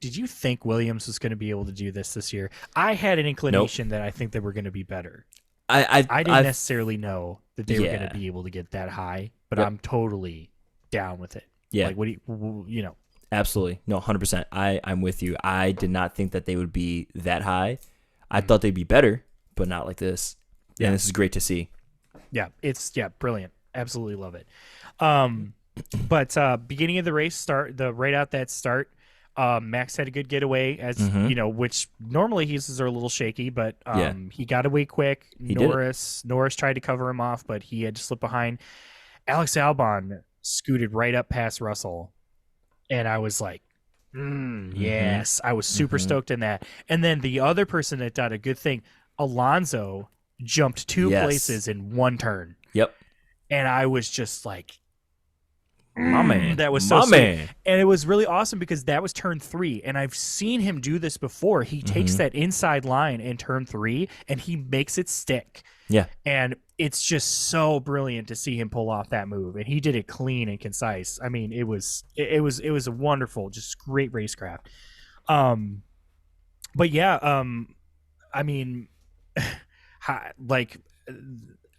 S2: Williams was going to be able to do this year? I had an inclination that I think they were going to be better. I didn't necessarily know that they were going to be able to get that high, but I'm totally down with it.
S1: Yeah.
S2: Like, what do you know?
S1: Absolutely. No, 100%. I'm with you. I did not think that they would be that high. I thought they'd be better, but not like this. Yeah, and this is great to see.
S2: Yeah, it's brilliant. Absolutely love it. But beginning of the race right out that start, Max had a good getaway as you know, which normally he's a little shaky, but he got away quick. Norris tried to cover him off, but he had to slip behind. Alex Albon scooted right up past Russell, and I was like, yes, I was super stoked in that. And then the other person that did a good thing, Alonso, jumped 2 places in one turn.
S1: Yep.
S2: And I was just like,
S1: my man.
S2: That was so sweet. And it was really awesome because that was turn 3. And I've seen him do this before. He takes that inside line in turn 3 and he makes it stick.
S1: Yeah.
S2: And it's just so brilliant to see him pull off that move. And he did it clean and concise. I mean, it was a wonderful, just great racecraft. But yeah, I mean, like,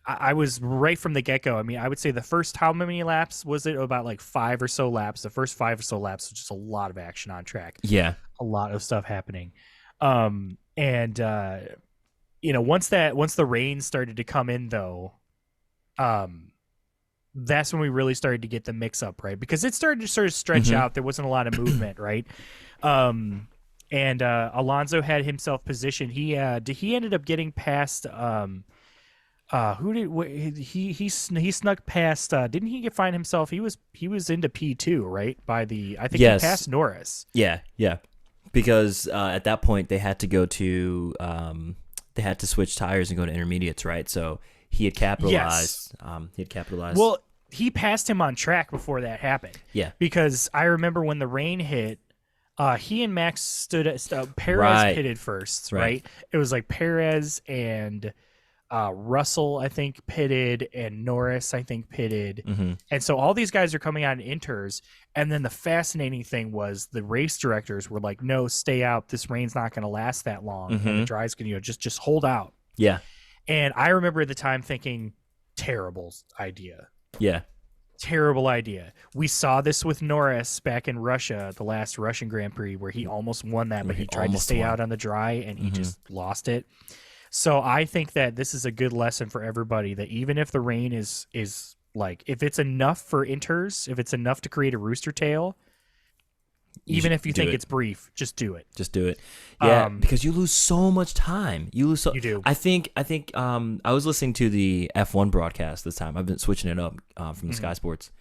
S2: I was right from the get-go. I mean, I would say the first, how many laps was it? About like 5 or so laps. The first 5 or so laps was just a lot of action on track.
S1: Yeah.
S2: A lot of stuff happening. You know, once the rain started to come in though, that's when we really started to get the mix up, right? Because it started to sort of stretch out. There wasn't a lot of movement, right? And Alonso had himself positioned. He ended up getting past he snuck past didn't he find himself he was into P2, right? He passed Norris.
S1: Yeah because at that point they had to go to they had to switch tires and go to intermediates, right? So he had capitalized.
S2: Well, he passed him on track before that happened.
S1: Yeah,
S2: because I remember when the rain hit, he and Max stood at Perez pitted first, right? It was like Perez and Russell, I think, pitted, and Norris, I think, pitted. And so all these guys are coming out in inters. And then the fascinating thing was the race directors were like, no, stay out. This rain's not going to last that long. And the drive's going to, just hold out.
S1: Yeah.
S2: And I remember at the time thinking, terrible idea.
S1: Yeah.
S2: Terrible idea. We saw this with Norris back in Russia, the last Russian Grand Prix, where he almost won that, but he tried to stay out on the dry and he just lost it. So I think that this is a good lesson for everybody, that even if the rain is like, if it's enough for inters, if it's enough to create a rooster tail, Even if you
S1: do
S2: think
S1: it.
S2: it's brief, just do it.
S1: Just do it. Yeah, because you lose so much time. You
S2: do.
S1: I think I was listening to the F1 broadcast this time. I've been switching it up from the Sky Sports.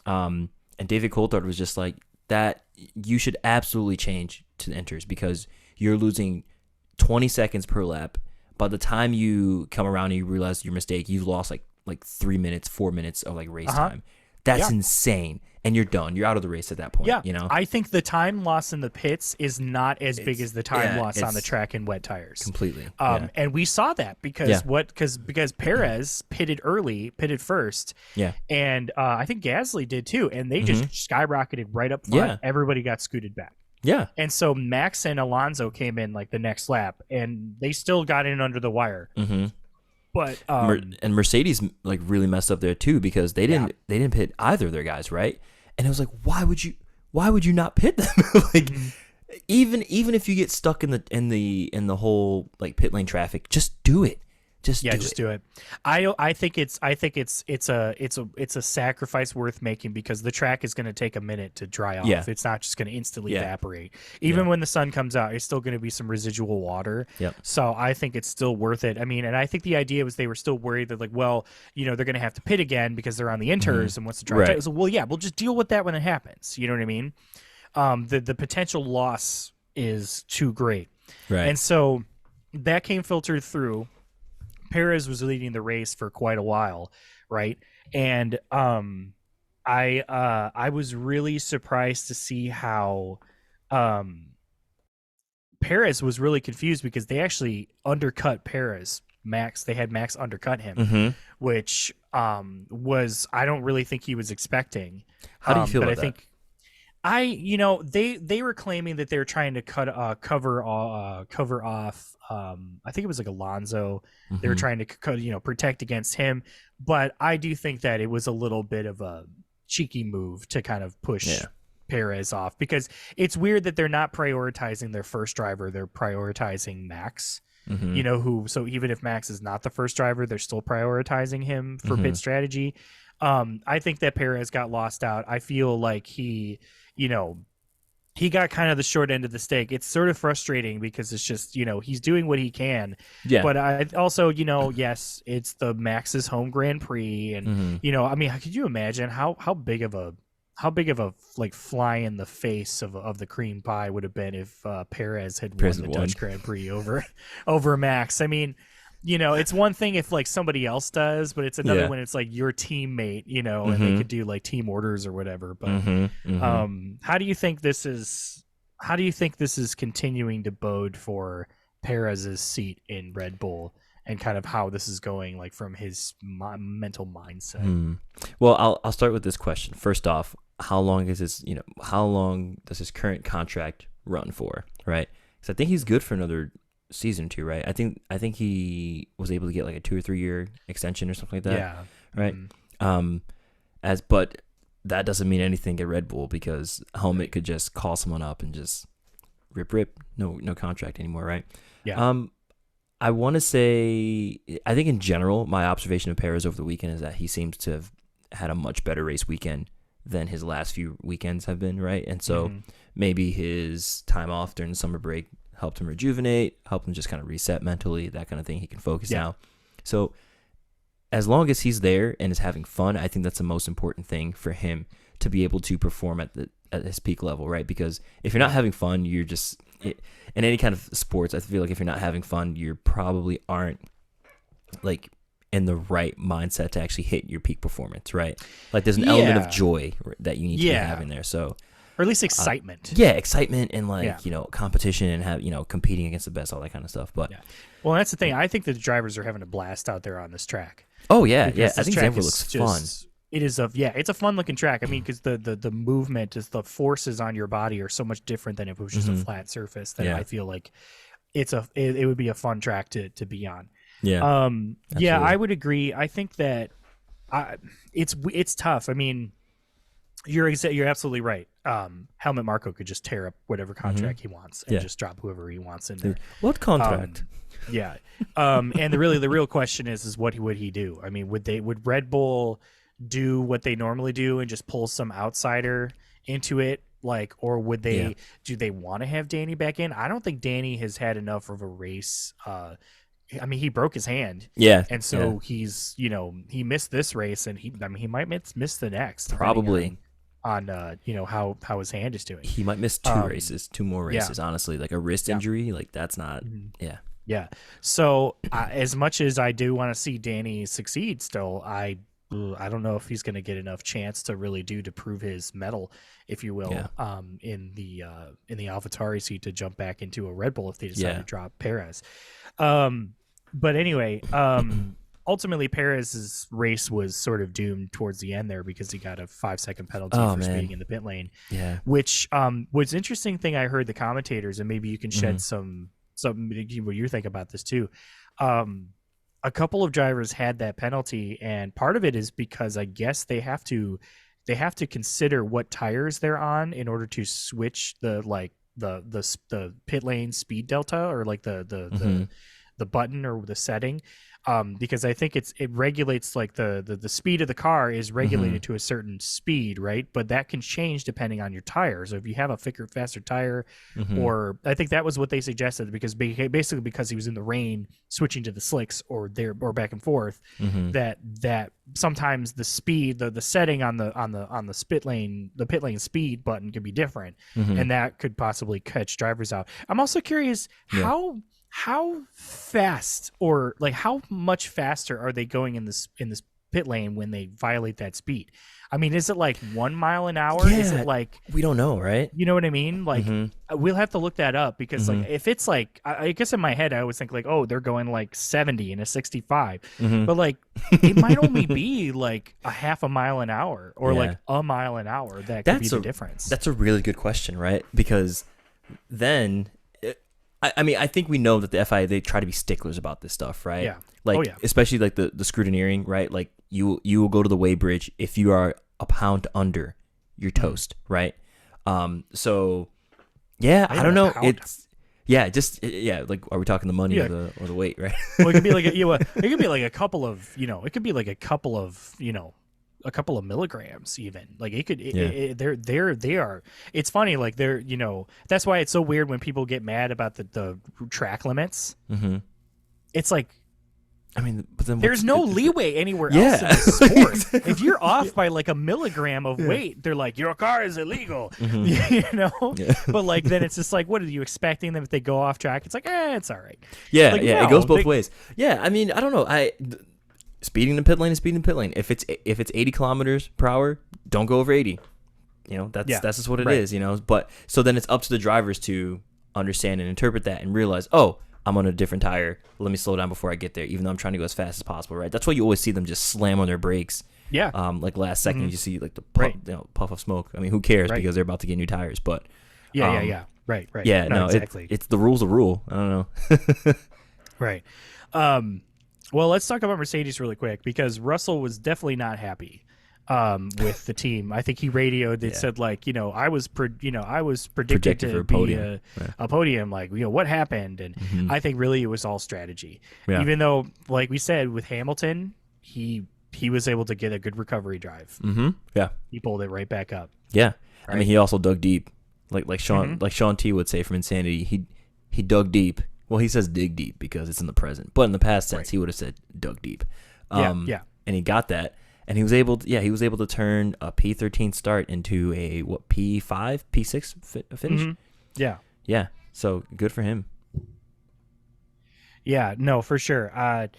S1: And David Coulthard was just like that. You should absolutely change to the inters because you're losing 20 seconds per lap. By the time you come around and you realize your mistake, you've lost like 3 minutes, 4 minutes of like race time. That's insane. And you're done. You're out of the race at that point.
S2: Yeah,
S1: you know.
S2: I think the time loss in the pits is not as big as the time loss on the track in wet tires.
S1: Completely.
S2: And we saw that because because Perez pitted first.
S1: Yeah.
S2: And I think Gasly did too, and they just skyrocketed right up front.
S1: Yeah.
S2: Everybody got scooted back.
S1: Yeah.
S2: And so Max and Alonso came in like the next lap, and they still got in under the wire.
S1: Mm-hmm.
S2: But
S1: and Mercedes like really messed up there too because they didn't pit either of their guys, right? And it was like, why would you not pit them? Like even if you get stuck in the whole like pit lane traffic, just do it. Just do it.
S2: I think it's a sacrifice worth making because the track is going to take a minute to dry off.
S1: Yeah.
S2: It's not just going to instantly evaporate. Even when the sun comes out, it's still going to be some residual water.
S1: Yep.
S2: So I think it's still worth it. I mean, and I think the idea was they were still worried that like, well, they're going to have to pit again because they're on the inters and once the dry. So well, yeah, we'll just deal with that when it happens. You know what I mean? The potential loss is too great.
S1: Right.
S2: And so that came filtered through. Perez was leading the race for quite a while, right? And I was really surprised to see how Perez was really confused because they actually undercut Perez. They had Max undercut him, which was I don't really think he was expecting.
S1: How do you feel about
S2: I think they were claiming that they were trying to cover off. I think it was like Alonso. They were trying to protect against him, but I do think that it was a little bit of a cheeky move to kind of push Perez off because it's weird that they're not prioritizing their first driver; they're prioritizing Max. So even if Max is not the first driver, they're still prioritizing him for pit strategy. I think that Perez got lost out. I feel like he got kind of the short end of the stick. It's sort of frustrating because it's just, he's doing what he can. Yeah. But I also, yes, it's the Max's home Grand Prix. And, I mean, could you imagine how big of a like fly in the face of the cream pie would have been if Perez had won the Dutch Grand Prix over Max? I mean, it's one thing if like somebody else does, but it's another when it's like your teammate, and they could do like team orders or whatever. But how do you think this is continuing to bode for Perez's seat in Red Bull and kind of how this is going like from his mental mindset?
S1: Well, I'll start with this question. First off, how long does his current contract run for, right? Because I think he's good for another season 2, right? I think he was able to get like a 2 or 3 year extension or something like that. Yeah. Right. But that doesn't mean anything at Red Bull because Helmut could just call someone up and just rip, no contract anymore, right? Yeah. I want to say, I think in general, my observation of Perez over the weekend is that he seems to have had a much better race weekend than his last few weekends have been, right? And so maybe his time off during the summer break helped him rejuvenate, helped him just kind of reset mentally, that kind of thing. He can focus now. So as long as he's there and is having fun, I think that's the most important thing for him to be able to perform at his peak level, right? Because if you're not having fun, you're just in any kind of sports, I feel like if you're not having fun, you probably aren't like in the right mindset to actually hit your peak performance, right? Like there's an element of joy that you need to be having there. So
S2: or at least excitement.
S1: Excitement and like, competition and have, competing against the best, all that kind of stuff. But
S2: well, that's the thing. I think the drivers are having a blast out there on this track.
S1: Oh yeah. I think Zandvoort looks fun.
S2: It is it's a fun looking track. I mean, because the movement is the forces on your body are so much different than if it was just a flat surface. That I feel like it would be a fun track to be on. Yeah. I would agree. I think that it's tough. I mean, you're absolutely right. Helmut Marko could just tear up whatever contract he wants and just drop whoever he wants in there.
S1: What contract?
S2: And the real question is what would he do? I mean, would Red Bull do what they normally do and just pull some outsider into it Like, or would they?
S1: Yeah.
S2: Do they want to have Danny back in? I don't think Danny has had enough of a race. I mean, he broke his hand,
S1: Yeah.
S2: and
S1: Yeah.
S2: so he's, he missed this race, and he might miss the next, depending
S1: Probably.
S2: on how his hand is doing.
S1: He might miss two more
S2: Yeah.
S1: races. Honestly, like a wrist
S2: Yeah.
S1: injury, like that's not.
S2: Mhm.
S1: Yeah.
S2: Yeah. So as much as I do want to see Danny succeed, still, I don't know if he's going to get enough chance to really to prove his mettle, if you will,
S1: Yeah.
S2: in the AlphaTauri seat to jump back into a Red Bull if they decide
S1: Yeah.
S2: to drop Perez. But anyway, ultimately Perez's race was sort of doomed towards the end there because he got a 5-second penalty for speeding in the pit lane.
S1: Yeah.
S2: Which was interesting thing I heard the commentators, and maybe you can shed some what you think about this too. A couple of drivers had that penalty, and part of it is because I guess they have to consider what tires they're on in order to switch the pit lane speed delta, or like the button or the setting, because I think it regulates like the speed of the car is regulated to a certain speed, right? But that can change depending on your tire. So if you have a thicker, faster tire, or I think that was what they suggested, because basically because he was in the rain switching to the slicks or back and forth, that sometimes the speed, the setting on the pit lane speed button could be different, and that could possibly catch drivers out. I'm also curious how fast, or like how much faster are they going in this pit lane when they violate that speed? I mean, is it like 1 mile an hour?
S1: Yeah,
S2: is it like,
S1: we don't know, right?
S2: you know what I mean? Like, we'll have to look that up, because like if it's like, I guess in my head I always think like, oh, they're going like 70 in a 65, but like it might only be like a half a mile an hour, or like a mile an hour. That could be the difference.
S1: That's a really good question, right? Because then, I mean, I think we know that the FIA, they try to be sticklers about this stuff, right?
S2: Yeah.
S1: Like, especially like the scrutineering, right? Like you will go to the weighbridge if you are a pound under, you're toast, right? So yeah, I don't know. It's like, are we talking the money or the weight, right?
S2: Well, it could be like it could be like a couple of, it could be like a couple of, a couple of milligrams even. Like it could, they are, it's funny. Like they're, that's why it's so weird when people get mad about the track limits. It's like,
S1: I mean, but then
S2: there's no leeway anywhere else in the sport. If you're off by like a milligram of weight, they're like, your car is illegal, But like, then it's just like, what are you expecting them if they go off track? It's like, it's all right.
S1: Yeah,
S2: like,
S1: it goes both ways. Yeah, I mean, I don't know. Speeding in the pit lane is speeding in the pit lane. If it's 80 kilometers per hour, don't go over 80. That's just what it is. But so then it's up to the drivers to understand and interpret that and realize, oh, I'm on a different tire. Let me slow down before I get there, even though I'm trying to go as fast as possible, right? That's why you always see them just slam on their brakes.
S2: Yeah.
S1: Like last second, you see like the puff of smoke. I mean, who cares, because they're about to get new tires. But
S2: Right.
S1: Yeah,
S2: no,
S1: exactly. It's the rule's a rule. I don't know.
S2: Right. Well, let's talk about Mercedes really quick, because Russell was definitely not happy with the team. I think he radioed. They said like, I was predicted to be a podium. Like, what happened? And I think really it was all strategy. Yeah. Even though, like we said with Hamilton, he was able to get a good recovery drive.
S1: Yeah,
S2: he pulled it right back up.
S1: Yeah, right? I mean, he also dug deep, like Sean T would say from Insanity. He dug deep. Well, he says dig deep because it's in the present, but in the past tense, he would have said dug deep. And he got that. And he was able to turn a P13 start into a P5, P6 finish. Yeah. So good for him. Yeah, no, for sure. I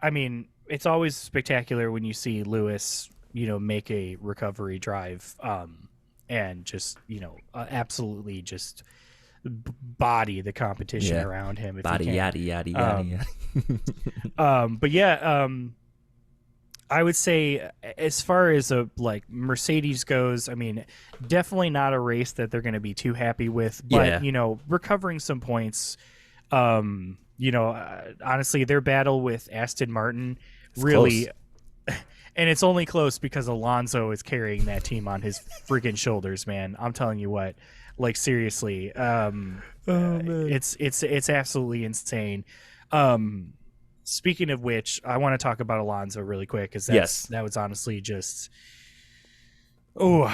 S1: mean, it's always spectacular when you see Lewis, make a recovery drive, and just absolutely just body the competition around him. If body yada yada yada.
S2: But yeah. I would say, as far as Mercedes goes, I mean, definitely not a race that they're going to be too happy with. But recovering some points. Honestly, their battle with Aston Martin really, and it's only close because Alonso is carrying that team on his freaking shoulders, man. I'm telling you what, like seriously, it's absolutely insane. Speaking of which, I want to talk about Alonso really quick, because that was honestly just Oh,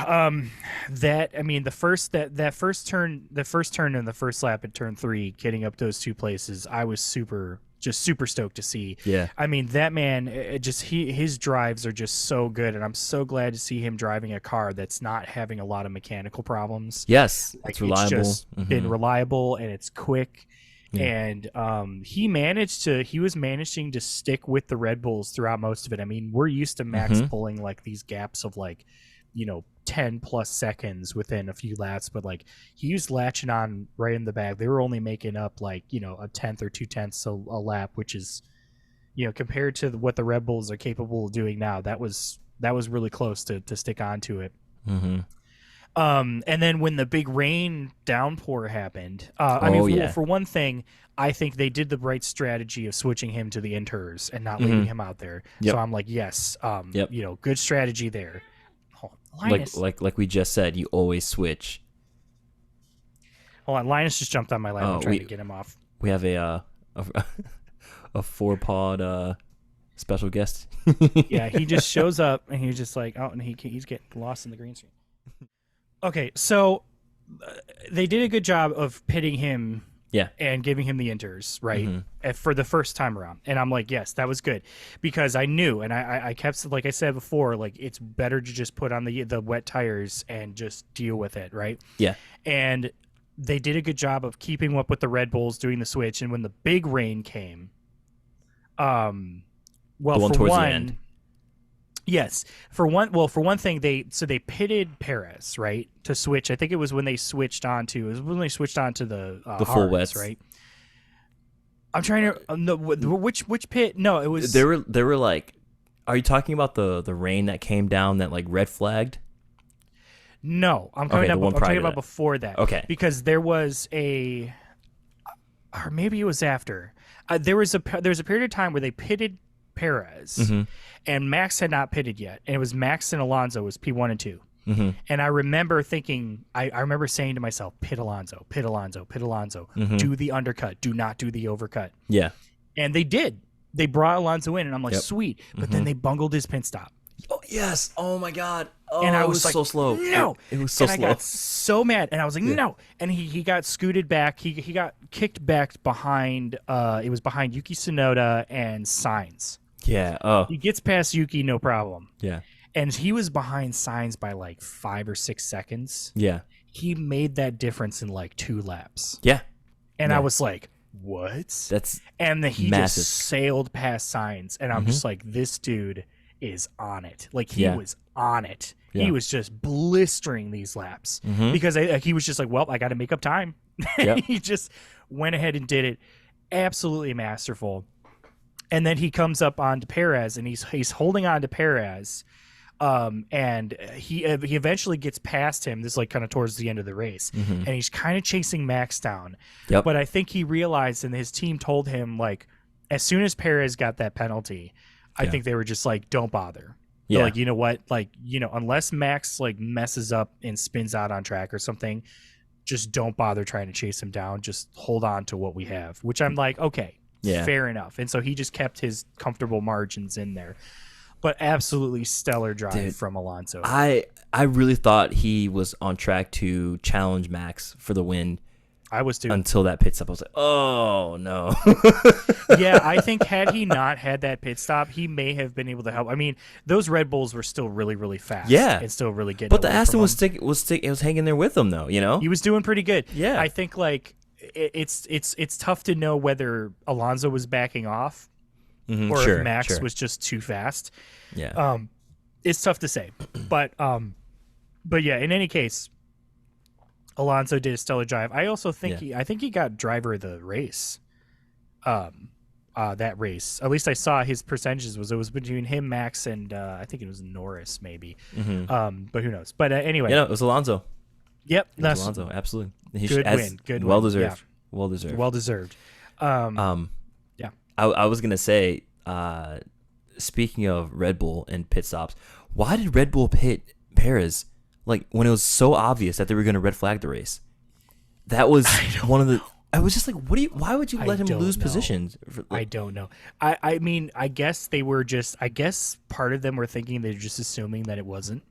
S2: that I mean, that first turn in the first lap at turn 3, getting up those two places, I was super stoked to see.
S1: Yeah.
S2: I mean, that man, his drives are just so good, and I'm so glad to see him driving a car that's not having a lot of mechanical problems.
S1: Yes, it's
S2: Like it's
S1: reliable.
S2: just been reliable and it's quick.
S1: Yeah.
S2: And he was managing to stick with the Red Bulls throughout most of it. I mean, we're used to Max pulling like these gaps of like, 10 plus seconds within a few laps, but like he was latching on right in the back. They were only making up like, a tenth or 2/10 a lap, which is, compared to what the Red Bulls are capable of doing now, that was really close to stick onto it. And then when the big rain downpour happened, for one thing, I think they did the right strategy of switching him to the inters and not leaving him out there.
S1: Yep.
S2: So I'm like, yes, good strategy there.
S1: Like we just said, you always switch.
S2: Hold on, Linus just jumped on my lap. I'm trying to get him off.
S1: We have a 4-pod special guest.
S2: Yeah, he just shows up and he's just like, and he's getting lost in the green screen. Okay, so they did a good job of pitting him.
S1: Yeah.
S2: And giving him the inters, right? For the first time around. And I'm like, yes, that was good. Because I knew, and I kept, like I said before, like it's better to just put on the wet tires and just deal with it, right?
S1: Yeah.
S2: And they did a good job of keeping up with the Red Bulls doing the switch. And when the big rain came, the
S1: one towards the end.
S2: Yes. For one thing, they pitted Perez, right, to switch. I think it was when they switched onto the
S1: full wets,
S2: right? I'm trying to which pit? No, it was
S1: they were like, are you talking about the rain that came down that like red flagged?
S2: No, I'm talking about before that.
S1: Okay,
S2: because there was or maybe it was after. There was a period of time where they pitted Perez, and Max had not pitted yet, and it was Max and Alonso was P1 and 2. And I remember thinking, I remember saying to myself, pit Alonso, pit Alonso, pit Alonso, do the undercut, do not do the overcut.
S1: Yeah,
S2: and they did. They brought Alonso in, and I'm like, sweet, but then they bungled his pit stop.
S1: Oh yes! Oh my god! Oh,
S2: and I
S1: was
S2: like,
S1: so slow.
S2: No,
S1: it was so slow.
S2: I got so mad, and I was like, no. And he got scooted back. He got kicked back behind. It was behind Yuki Tsunoda and Sainz.
S1: Yeah. Oh.
S2: He gets past Yuki, no problem.
S1: Yeah.
S2: And he was behind Sainz by like 5 or 6 seconds.
S1: Yeah.
S2: He made that difference in like 2 laps.
S1: Yeah.
S2: And I was like, what? And then he
S1: massive.
S2: Just sailed past Sainz. And I'm just like, this dude is on it. Like he was on it. Yeah. He was just blistering these laps because he was just like, well, I got to make up time. Yep. He just went ahead and did it. Absolutely masterful. And then he comes up onto Perez, and he's holding on to Perez, and he eventually gets past him. This is like kind of towards the end of the race, and he's kind of chasing Max down.
S1: Yep.
S2: But I think he realized, and his team told him, like, as soon as Perez got that penalty, I think they were just like, don't bother. Yeah. Like, you know what? Like, unless Max like messes up and spins out on track or something, just don't bother trying to chase him down. Just hold on to what we have, which I'm like, okay. Yeah. Fair enough. And so he just kept his comfortable margins in there. But absolutely stellar drive from Alonso.
S1: I really thought he was on track to challenge Max for the win.
S2: I was too.
S1: Until that pit stop. I was like, oh, no.
S2: Yeah, I think had he not had that pit stop, he may have been able to help. I mean, those Red Bulls were still really, really fast.
S1: Yeah.
S2: And still really getting
S1: But the Aston was hanging there with him, though,
S2: He was doing pretty good.
S1: Yeah.
S2: I think, like, it's tough to know whether Alonso was backing off or if Max was just too fast.
S1: Yeah.
S2: It's tough to say. But yeah, in any case, Alonso did a stellar drive. I also think he got driver of the race. That race. At least I saw his percentages it was between him, Max, and I think it was Norris maybe. But who knows? But anyway.
S1: Yeah, it was Alonso.
S2: Yep.
S1: It was Alonso, absolutely.
S2: Good win. Good
S1: well
S2: win.
S1: Deserved.
S2: Yeah.
S1: Well deserved.
S2: Well deserved.
S1: Yeah. I was gonna say, speaking of Red Bull and pit stops, why did Red Bull pit Perez like when it was so obvious that they were gonna red flag the race? That was one of the. I was just like, why would you let him lose positions?
S2: I don't know. I mean, I guess they were just. I guess part of them were thinking they're just assuming that it wasn't.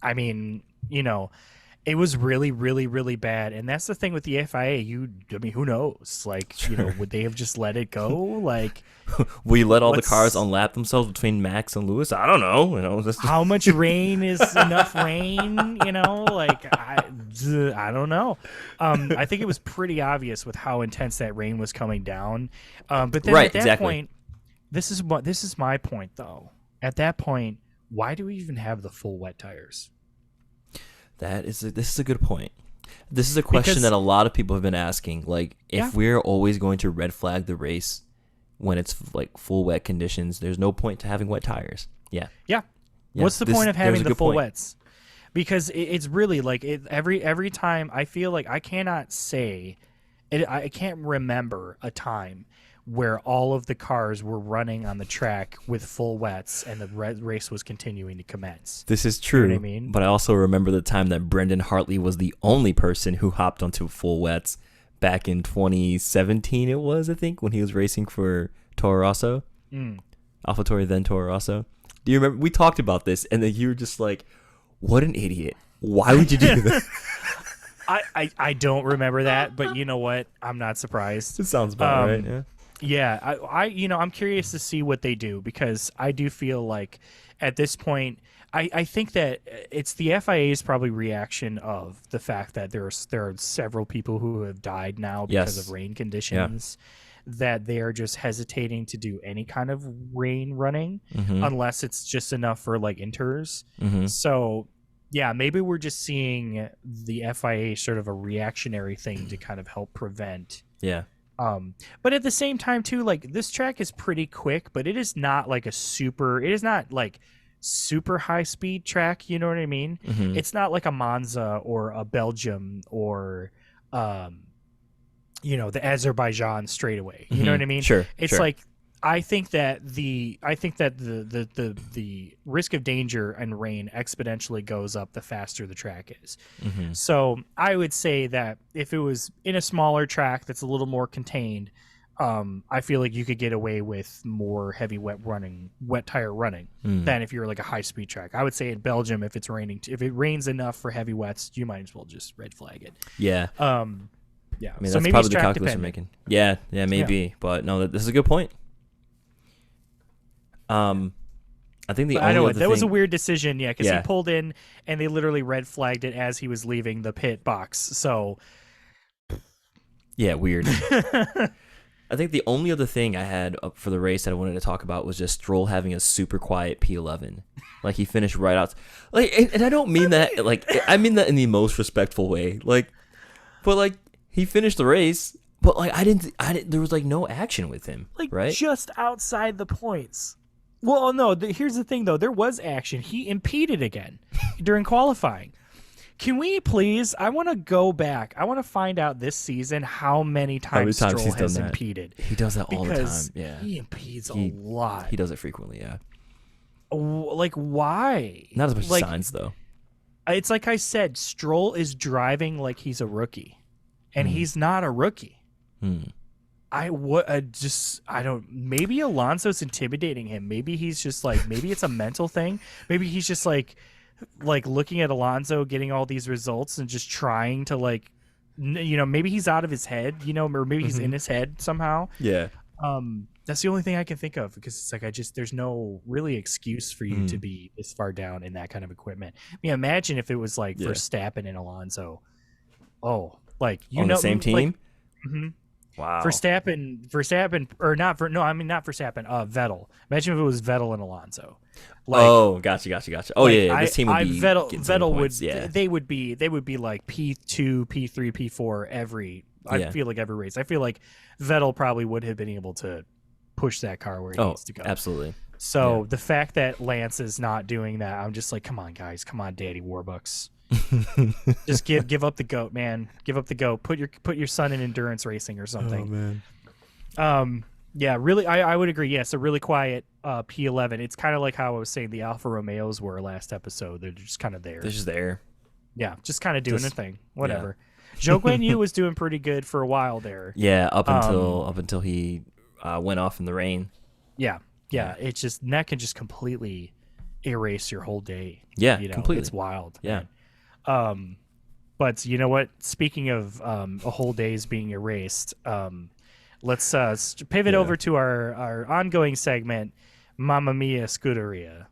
S2: I mean, it was really, really, really bad. And that's the thing with the FIA. I mean, who knows? Like,
S1: Sure.
S2: would they have just let it go? Like,
S1: We let all the cars
S2: what's
S1: unlap themselves between Max and Lewis. I don't know. Just...
S2: how much rain is enough rain? Like, I don't know. I think it was pretty obvious with how intense that rain was coming down. But then
S1: Right,
S2: at that
S1: exactly.
S2: point, this is my point though. At that point, why do we even have the full wet tires?
S1: This is a good point. This is a question
S2: Because
S1: that a lot of people have been asking. Like, if we're always going to red flag the race when it's like full wet conditions, there's no point to having wet tires. Yeah.
S2: Yeah. What's the point of having the full
S1: point.
S2: wets? Because it's really like every time I feel like I cannot say I can't remember a time where all of the cars were running on the track with full wets and the race was continuing to commence.
S1: This is true.
S2: You know what I mean?
S1: But I also remember the time that Brendan Hartley was the only person who hopped onto full wets back in 2017. It was, I think, when he was racing for Toro Rosso, AlphaTauri, then Toro Rosso. Do you remember? We talked about this, and then you were just like, "What an idiot! Why would you do that?"
S2: I don't remember that, but you know what? I'm not surprised.
S1: It sounds about right. Yeah.
S2: Yeah, I'm curious to see what they do, because I do feel like at this point, I think that it's the FIA's probably reaction of the fact that there are several people who have died now because of rain conditions, that they are just hesitating to do any kind of rain running unless it's just enough for like inters. So yeah, maybe we're just seeing the FIA sort of a reactionary thing to kind of help prevent.
S1: Yeah.
S2: But at the same time too, like, this track is pretty quick, but it is not like super high speed track. You know what I mean? It's not like a Monza or a Belgium or, the Azerbaijan straightaway. You know what I mean?
S1: Sure.
S2: It's like, I think that the risk of danger and rain exponentially goes up the faster the track is. So I would say that if it was in a smaller track that's a little more contained, I feel like you could get away with more heavy wet tire running than if you're like a high speed track. I would say in Belgium, if it's raining, if it rains enough for heavy wets, you might as well just red flag it.
S1: Yeah.
S2: Yeah.
S1: I mean,
S2: so
S1: that's
S2: maybe
S1: probably the
S2: track
S1: calculus you're making. Yeah, maybe. But no, this is a good point. I think the
S2: I know
S1: only
S2: that was a weird decision, because he pulled in and they literally red flagged it as he was leaving the pit box. So
S1: yeah, weird. I think the only other thing I had up for the race that I wanted to talk about was just Stroll having a super quiet P11. Like, he finished right out. Like, and I don't mean that like, I mean that in the most respectful way. Like, but like, he finished the race, but like I didn't. There was like no action with him.
S2: like
S1: right?
S2: just outside the points. Well, no, here's the thing, though. There was action. He impeded again during qualifying. Can we please? I want to go back. I want to find out this season how many times Stroll has impeded.
S1: He does that all the time. Yeah,
S2: he impedes a lot.
S1: He does it frequently. Yeah.
S2: Like, why?
S1: Not as much as Sainz, though.
S2: It's like I said, Stroll is driving like he's a rookie, and he's not a rookie. I don't. Maybe Alonso's intimidating him. Maybe he's just like. Maybe it's a mental thing. Maybe he's just like looking at Alonso getting all these results and just trying to maybe he's out of his head. Or maybe he's in his head somehow.
S1: Yeah.
S2: That's the only thing I can think of, because it's like there's no really excuse for you to be this far down in that kind of equipment. I mean, imagine if it was like Verstappen and Alonso. Oh, like
S1: on the same team.
S2: Wow. Verstappen, or not Verstappen. Vettel. Imagine if it was Vettel and Alonso.
S1: Gotcha. Oh yeah, this team would be
S2: Vettel would.
S1: Points. Yeah.
S2: They would be like P2, P3, P4 every. I feel like every race. I feel like Vettel probably would have been able to push that car where it needs to go.
S1: Absolutely.
S2: So the fact that Lance is not doing that, I'm just like, come on, guys, come on, Daddy Warbucks. Just give up the goat, man. Give up the goat. Put your son in endurance racing or something.
S1: Oh man.
S2: Yeah, really, I would agree. Yes, a really quiet P11. It's kind of like how I was saying the Alfa Romeos were last episode. They're just kind of there.
S1: They're just there.
S2: Yeah, just kind of doing their thing. Whatever. Zhou Guan Yu was doing pretty good for a while there.
S1: Yeah, up until he went off in the rain.
S2: Yeah. It's just that can just completely erase your whole day.
S1: Yeah,
S2: You know,
S1: completely.
S2: it's wild.
S1: Yeah.
S2: Man. But you know what? Speaking of a whole day's being erased, let's pivot over to our ongoing segment, Mamma Mia Scuderia.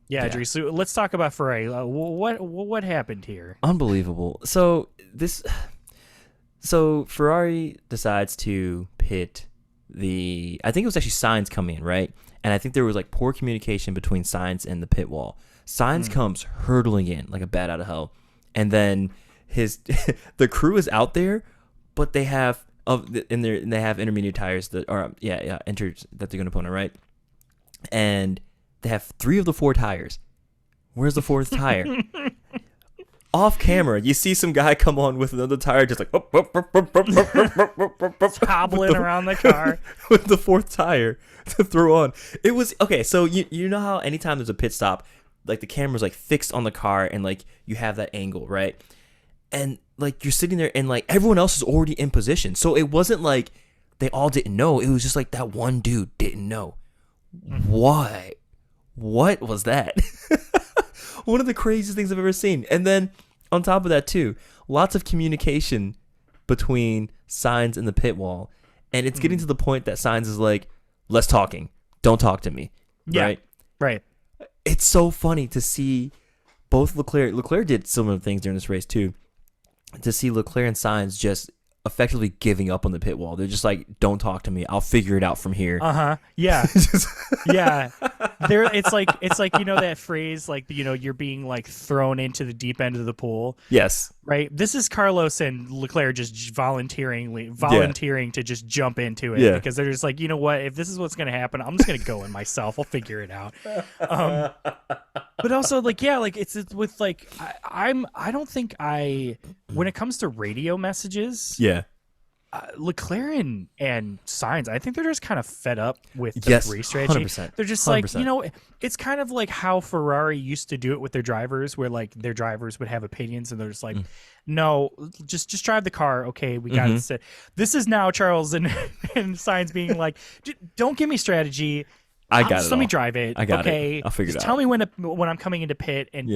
S2: Yeah, Idris, so let's talk about Ferrari. What happened here?
S1: Unbelievable. So Ferrari decides to pit I think it was actually Sainz coming in, right? And I think there was like poor communication between Sainz and the pit wall. Sainz comes hurtling in like a bat out of hell. And then the crew is out there, but they have intermediate tires that are entered that they're gonna put on, right? And they have 3 of the 4 tires. Where's the 4th tire? Off camera, you see some guy come on with another tire, just like
S2: hobbling around the car
S1: with the 4th tire to throw on. It was okay. So you know how anytime there's a pit stop, like the camera's like fixed on the car, and like you have that angle, right? And like you're sitting there, and like everyone else is already in position, so it wasn't like they all didn't know. It was just like that one dude didn't know. Why? What was that? One of the craziest things I've ever seen. And then on top of that too, lots of communication between Sainz and the pit wall. And it's getting to the point that Sainz is like, less talking. Don't talk to me.
S2: Yeah, right.
S1: It's so funny to see both Leclerc did similar things during this race too. To see Leclerc and Sainz just effectively giving up on the pit wall. They're just like, don't talk to me. I'll figure it out from here.
S2: Yeah. Yeah. It's like, you know, that phrase, like, you know, you're being like thrown into the deep end of the pool.
S1: Yes.
S2: Right. This is Carlos and Leclerc just volunteering to just jump into it because they're just like, you know what, if this is what's going to happen, I'm just going to go in myself. I'll figure it out. But also like, yeah, like it's with like, I don't think when it comes to radio messages, Leclerc and Sainz, I think they're just kind of fed up with the race strategy.
S1: 100%,
S2: they're just
S1: 100%.
S2: like, you know, it's kind of like how Ferrari used to do it with their drivers, where like their drivers would have opinions and they're just like, no, just drive the car. Okay, we got it. This is now Charles and Sainz being like, don't give me strategy. Just let me drive it.
S1: I got
S2: it.
S1: I'll figure it out.
S2: Tell me when I'm coming into pit, and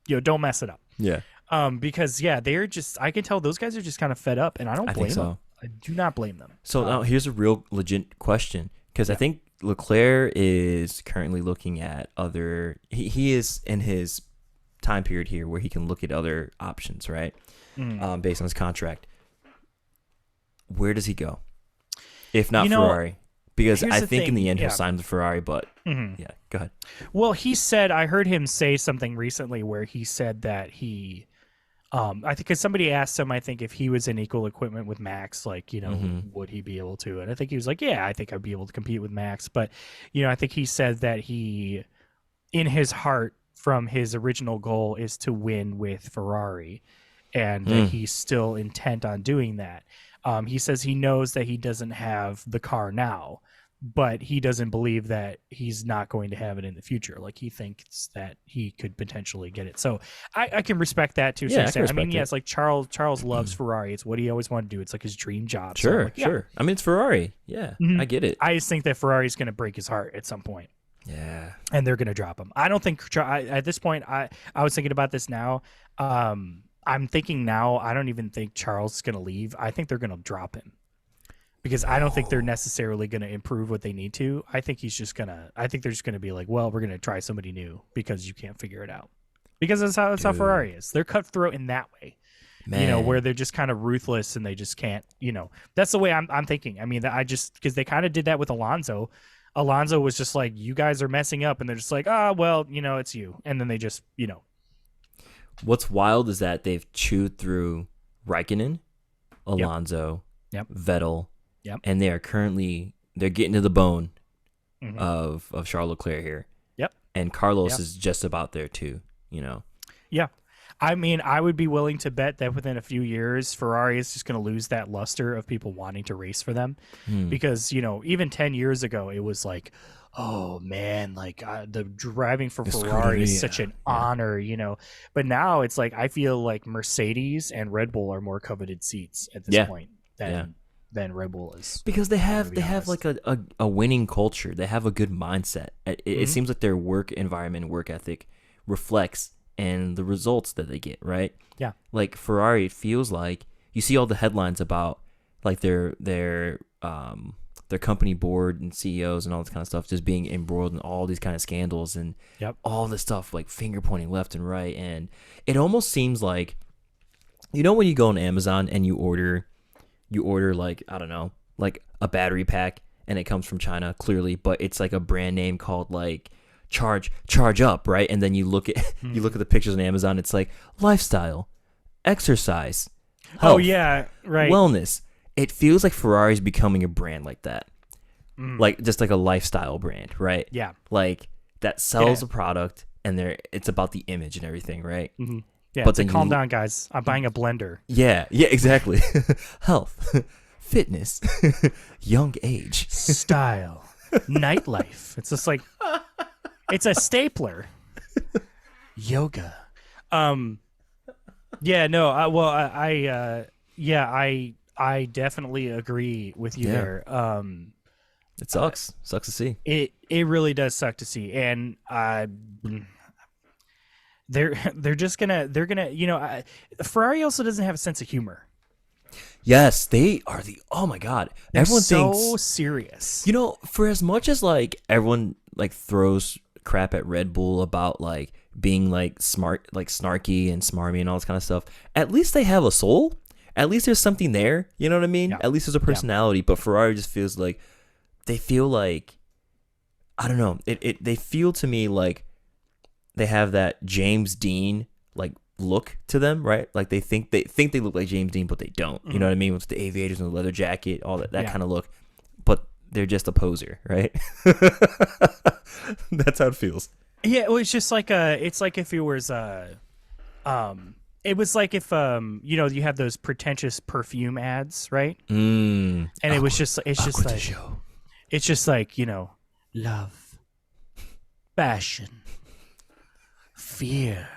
S2: don't mess it up.
S1: Yeah.
S2: Because they're just, I can tell those guys are just kind of fed up, and I don't blame them. I do not blame them.
S1: So now here's a real legit question, because I think Leclerc is currently looking at other. He is in his time period here where he can look at other options, right? Based on his contract. Where does he go? If not Ferrari. Because I think in the end he'll sign with Ferrari, but yeah, go ahead.
S2: Well, he said, I heard him say something recently where he said that he, I think because somebody asked him, I think if he was in equal equipment with Max, like, you know, would he be able to? And I think he was like, yeah, I think I'd be able to compete with Max. But, you know, I think he said that he, in his heart, from his original goal is to win with Ferrari, and that he's still intent on doing that. He says he knows that he doesn't have the car now, but he doesn't believe that he's not going to have it in the future. Like, he thinks that he could potentially get it. So I can respect that to some extent. I mean, yes, like Charles loves Ferrari. It's what he always wanted to do. It's like his dream job.
S1: Sure,
S2: so like,
S1: sure. I mean, it's Ferrari. Yeah, I get it.
S2: I just think that Ferrari's going to break his heart at some point.
S1: Yeah.
S2: And they're going to drop him. I don't think at this point, I was thinking about this now. I'm thinking now, I don't even think Charles is going to leave. I think they're going to drop him, because I don't think they're necessarily going to improve what they need to. I think they're just going to be like, well, we're going to try somebody new because you can't figure it out. Because that's how Ferrari is. They're cutthroat in that way. Man. You know, where they're just kind of ruthless and they just can't, you know, that's the way I'm thinking. I mean, because they kind of did that with Alonso. Alonso was just like, you guys are messing up. And they're just like, well, you know, it's you. And then they just, you know.
S1: What's wild is that they've chewed through Raikkonen, Alonso, Vettel, and they're getting to the bone of Charles Leclerc here. Yep. And Carlos is just about there too, you know.
S2: Yeah. I mean, I would be willing to bet that within a few years, Ferrari is just going to lose that luster of people wanting to race for them. Because, you know, even 10 years ago, it was like, oh man, like the driving for Ferrari is such an honor, you know. But now it's like, I feel like Mercedes and Red Bull are more coveted seats at this point than than Red Bull is.
S1: Because they have
S2: honest.
S1: like a winning culture. They have a good mindset. It seems like their work environment, work ethic reflects and the results that they get, right?
S2: Yeah.
S1: Like Ferrari, it feels like you see all the headlines about like their company board and CEOs and all this kind of stuff just being embroiled in all these kind of scandals and all this stuff, like finger pointing left and right. And it almost seems like, when you go on Amazon and you order like, I don't know, like a battery pack and it comes from China clearly, but it's like a brand name called like charge up, right? And then you look at you look at the pictures on Amazon, it's like lifestyle, exercise, health,
S2: right,
S1: wellness. It feels like Ferrari's becoming a brand like that. Like just like a lifestyle brand, right?
S2: Yeah.
S1: Like that sells a product and it's about the image and everything, right?
S2: Mm-hmm. Yeah,
S1: but
S2: then calm down, guys. I'm buying a blender.
S1: Yeah, exactly. Health, fitness, young age,
S2: style, nightlife. It's just like it's a stapler. Yoga. Yeah, no. I definitely agree with you there.
S1: It sucks. Sucks to see.
S2: It really does suck to see, and they're Ferrari also doesn't have a sense of humor.
S1: Yes, they are oh my god.
S2: They're
S1: everyone
S2: so
S1: thinks
S2: serious.
S1: For as much as like everyone like throws crap at Red Bull about like being like smart, like snarky and smarmy and all this kind of stuff, at least they have a soul. At least there's something there. You know what I mean?
S2: Yeah.
S1: At least there's a personality. But Ferrari just feels like they feel like, I don't know. They feel to me like they have that James Dean like look to them, right? Like they think they look like James Dean, but they don't. You know what I mean? With the aviators and the leather jacket, all that kind of look. But they're just a poser, right? That's how it feels.
S2: Yeah, well, it's just like it's like if it was it was like if you have those pretentious perfume ads, right? And it was just like love, passion, fear,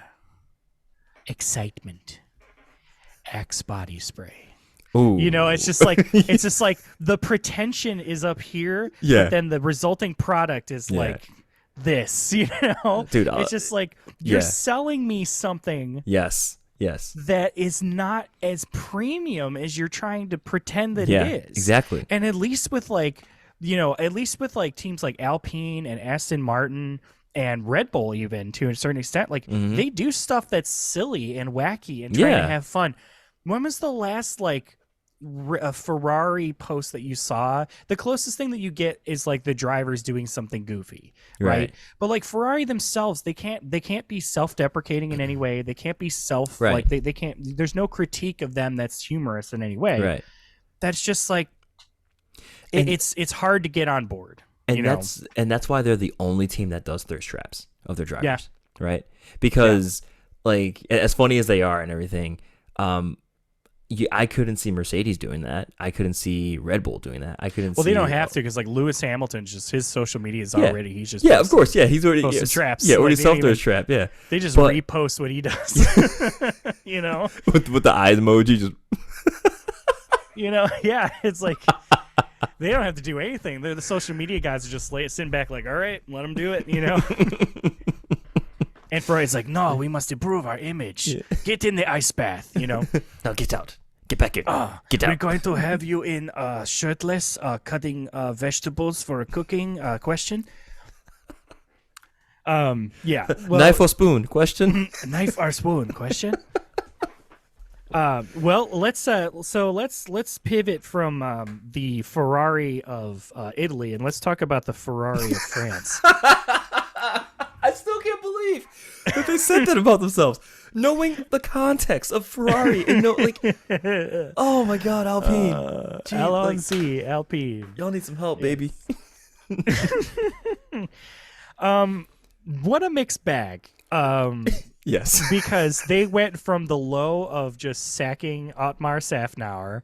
S2: excitement, Axe body spray.
S1: Ooh.
S2: It's just like the pretension is up here, but then the resulting product is like this,
S1: Dude,
S2: it's just like you're selling me something.
S1: Yes.
S2: That is not as premium as you're trying to pretend that it is.
S1: Exactly.
S2: And at least with like teams like Alpine and Aston Martin and Red Bull, even to a certain extent, like they do stuff that's silly and wacky and trying to have fun. When was the last like a Ferrari post that you saw? The closest thing that you get is like the drivers doing something goofy, right? But like Ferrari themselves, they can't be self-deprecating in any way. They can't be like they can't. There's no critique of them that's humorous in any way.
S1: Right.
S2: That's just like it's hard to get on board.
S1: And that's why they're the only team that does thirst traps of their drivers, right? Because like as funny as they are and everything, I couldn't see Mercedes doing that. I couldn't see Red Bull doing that. I couldn't.
S2: Well, they don't have to because like Lewis Hamilton, just his social media is already. He's just
S1: of course, he's already
S2: posted traps.
S1: Yeah, already self-thirst trap. Yeah,
S2: they just repost what he does.
S1: with the eyes emoji, just
S2: it's like they don't have to do anything. They're the social media guys are just sitting back like, all right, let them do it. And Ferrari's like, no, we must improve our image. Get in the ice bath, No,
S1: get out. Get back in. Get out.
S2: We're going to have you in shirtless, cutting vegetables for a cooking question.
S1: Knife or spoon? Question.
S2: Knife or spoon? Question. Well, let's pivot from the Ferrari of Italy and let's talk about the Ferrari of France.
S1: I still can't believe that they said that about themselves, knowing the context of Ferrari and oh my God, Alpine,
S2: Alonso, Alpine,
S1: y'all need some help, baby.
S2: What a mixed bag.
S1: Yes,
S2: because they went from the low of just sacking Otmar Safnauer,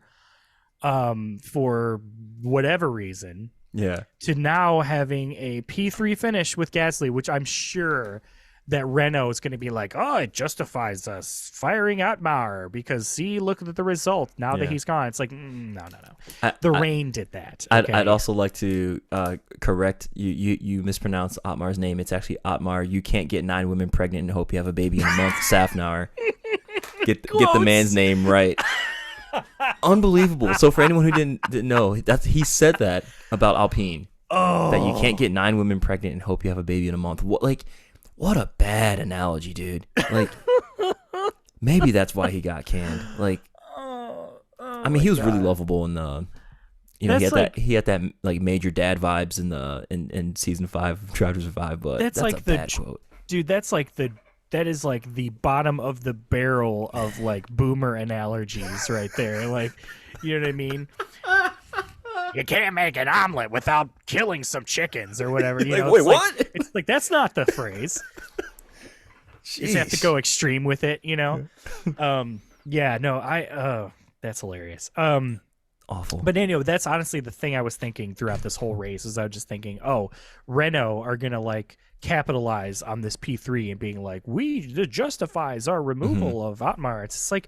S2: for whatever reason.
S1: Yeah.
S2: To now having a P3 finish with Gasly, which I'm sure that Renault is going to be like, oh, it justifies us firing Atmar because see, look at the result now that
S1: Yeah.
S2: he's gone. It's like, no.
S1: I,
S2: The
S1: I,
S2: rain did that.
S1: I'd,
S2: Okay.
S1: I'd also like to correct you. You mispronounced Otmar's name. It's actually Otmar. You can't get 9 women pregnant and hope you have a baby in a month. Safnar. Get the man's name right. Unbelievable. So for anyone who didn't know, he said that about Alpine.
S2: Oh,
S1: That you can't get 9 women pregnant and hope you have a baby in a month. What a bad analogy, dude. Like, maybe that's why he got canned. Like, I mean, he was really lovable in the, he had that like major dad vibes in season 5 of Drive to Survive. But that's like a bad quote,
S2: dude. That is like the bottom of the barrel of like boomer analogies right there. Like, you know what I mean? You can't make an omelet without killing some chickens or whatever. You know,
S1: wait,
S2: it's
S1: what?
S2: Like, it's like that's not the phrase. You just have to go extreme with it, you know. Yeah, no, that's hilarious.
S1: Awful.
S2: But anyway, that's honestly the thing I was thinking throughout this whole race. Is I was just thinking, oh, Renault are gonna like capitalize on this P3 and being like, that justifies our removal of Otmar. It's just like,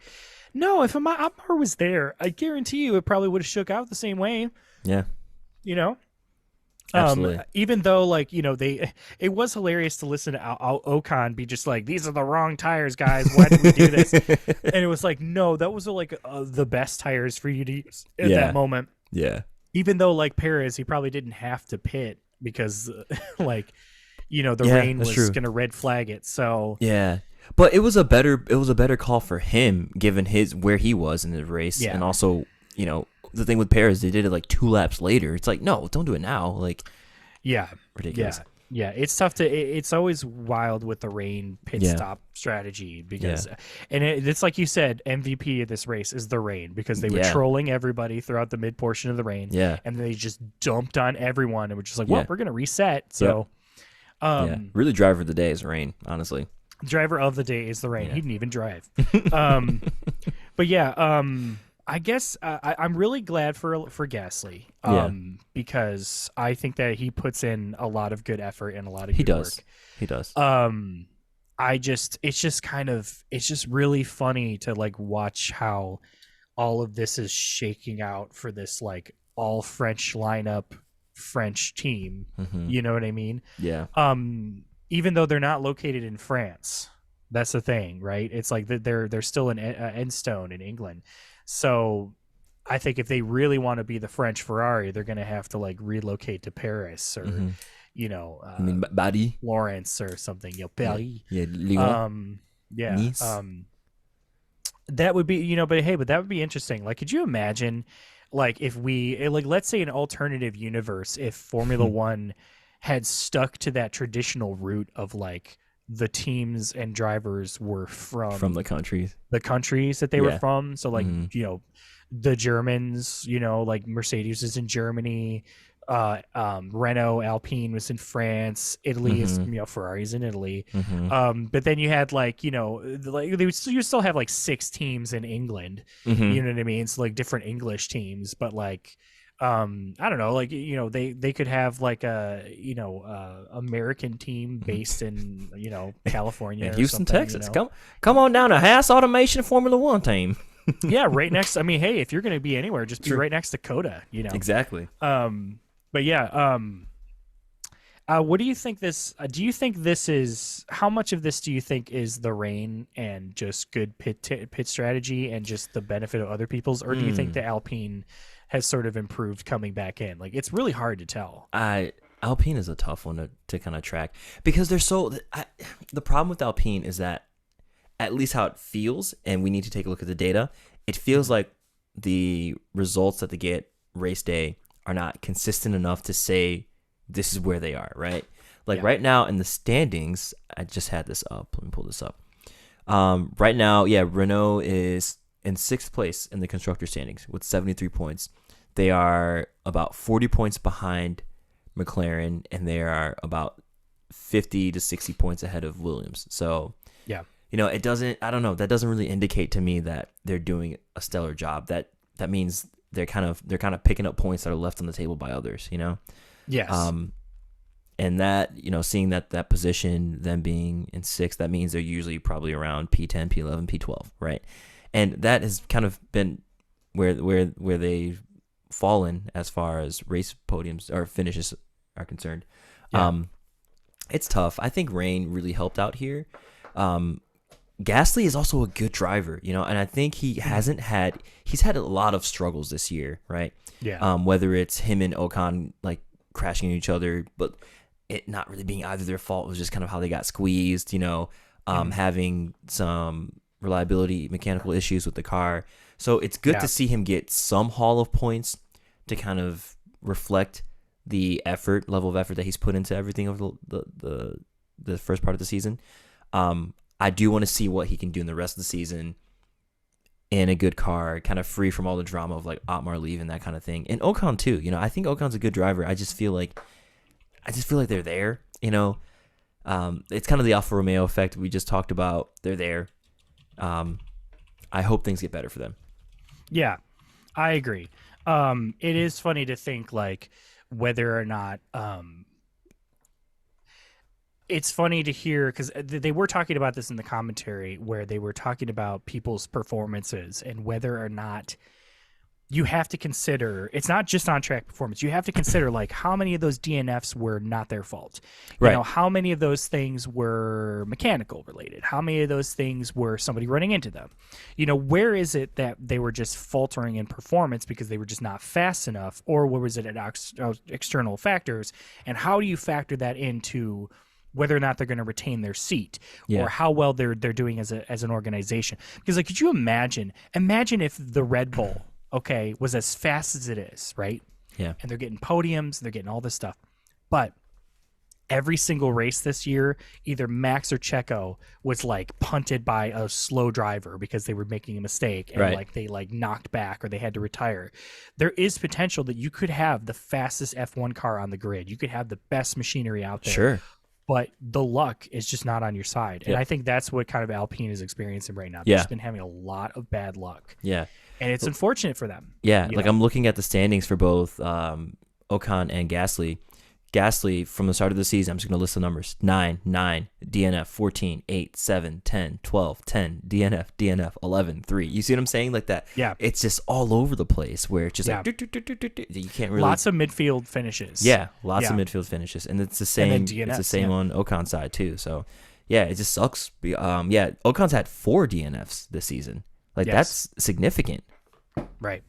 S2: no, if Otmar was there, I guarantee you it probably would have shook out the same way.
S1: Yeah.
S2: You know?
S1: Absolutely.
S2: Even though, like, you know, it was hilarious to listen to Ocon be just like, these are the wrong tires, guys. Why did we do this? And it was like, no, that was like the best tires for you to use at that moment.
S1: Yeah.
S2: Even though, like, Perez, he probably didn't have to pit because, like, you know, the rain was going to red flag it. So
S1: yeah. But it was a better call for him given where he was in the race, and also, you know, the thing with Perez, they did it like 2 laps later. It's like, no, don't do it now. Like,
S2: yeah,
S1: ridiculous.
S2: Yeah. It's tough it's always wild with the rain pit stop strategy because, and it's like you said, MVP of this race is the rain because they were trolling everybody throughout the mid portion of the rain.
S1: Yeah,
S2: and they just dumped on everyone and were just like, well, we're gonna reset. So,
S1: really, driver of the day is rain, honestly.
S2: Driver of the day is the rain. He didn't even drive. But yeah, I guess I'm really glad for Gasly because I think that he puts in a lot of good effort and a lot of good work.
S1: He does.
S2: It's just really funny to like watch how all of this is shaking out for this like all French lineup, French team. You know what I mean?
S1: Yeah.
S2: Even though they're not located in France, that's the thing, right? It's like they're still in Enstone in England. So I think if they really want to be the French Ferrari, they're going to have to like relocate to Paris or, you know,
S1: I mean, Paris,
S2: Florence or something. You know, Paris.
S1: Yeah, Lyon.
S2: Nice. That would be, you know, but that would be interesting. Like, could you imagine, like, if let's say an alternative universe, if Formula One had stuck to that traditional route of like the teams and drivers were from
S1: the countries
S2: that they were from. So like, you know, the Germans, you know, like Mercedes is in Germany, Renault, Alpine was in France, Italy is, you know, Ferrari's in Italy. But then you had like, you know, like you still have like 6 teams in England, you know what I mean? So like different English teams, but like, I don't know, like, you know, they could have like a, you know, American team based in, you know, California, or
S1: Houston, Texas.
S2: You know?
S1: Come on down to Haas Automation Formula One team.
S2: Yeah, right next. I mean, hey, if you're going to be anywhere, just be right next to Coda. You know,
S1: exactly.
S2: But yeah, what do you think this? Do you think this is? How much of this do you think is the rain and just good pit strategy and just the benefit of other people's, or do you think the Alpine has sort of improved coming back in? Like, it's really hard to tell.
S1: Alpine is a tough one to kind of track because they're so. The problem with Alpine is that, at least how it feels, and we need to take a look at the data, it feels like the results that they get race day are not consistent enough to say this is where they are, right? Like right now in the standings, I just had this up. Let me pull this up. Right now, Renault is in 6th place in the constructor standings with 73 points. They are about 40 points behind McLaren, and they are about 50 to 60 points ahead of Williams. So, you know, it doesn't, I don't know, that doesn't really indicate to me that they're doing a stellar job. That means they're kind of picking up points that are left on the table by others, you know?
S2: Yes.
S1: And that, seeing that position, them being in sixth, that means they're usually probably around P10, P11, P12, right? And that has kind of been where they've fallen as far as race podiums or finishes are concerned.
S2: Yeah.
S1: It's tough. I think rain really helped out here. Gasly is also a good driver, and I think he's had a lot of struggles this year, right?
S2: Yeah.
S1: Whether it's him and Ocon like crashing into each other, but it not really being either their fault. It was just kind of how they got squeezed, having some reliability mechanical issues with the car. So it's good to see him get some haul of points to kind of reflect the level of effort that he's put into everything over the first part of the season. I do want to see what he can do in the rest of the season in a good car, kind of free from all the drama of like Otmar leaving, that kind of thing. And Ocon too. I think Ocon's a good driver. I just feel like they're there. It's kind of the Alfa Romeo effect we just talked about. They're there. I hope things get better for them.
S2: Yeah, I agree. It is funny to think like whether or not it's funny to hear because they were talking about this in the commentary where they were talking about people's performances and whether or not you have to consider it's not just on track performance. You have to consider like how many of those DNFs were not their fault.
S1: Right.
S2: How many of those things were mechanical related? How many of those things were somebody running into them? Where is it that they were just faltering in performance because they were just not fast enough, or where was it at external factors? And how do you factor that into whether or not they're going to retain their seat or how well they're doing as an organization? Because like, could you imagine if the Red Bull was as fast as it is, right?
S1: Yeah.
S2: And they're getting podiums, they're getting all this stuff. But every single race this year, either Max or Checo was like punted by a slow driver because they were making a mistake and like they like knocked back or they had to retire. There is potential that you could have the fastest F1 car on the grid. You could have the best machinery out there.
S1: Sure.
S2: But the luck is just not on your side. And I think that's what kind of Alpine is experiencing right now. They've just been having a lot of bad luck.
S1: Yeah.
S2: And it's unfortunate for them.
S1: Yeah, I'm looking at the standings for both Ocon and Gasly. Gasly, from the start of the season, I'm just going to list the numbers. 9, DNF, 14, 8, 7, 10, 12, 10, DNF, 11, 3. You see what I'm saying? Like that.
S2: Yeah.
S1: It's just all over the place where it's just like, you can't really.
S2: Lots of midfield finishes.
S1: Yeah, lots of midfield finishes. And it's the same, it's the same on Ocon's side too. So, yeah, it just sucks. Ocon's had 4 DNFs this season. Like, that's significant.
S2: Right.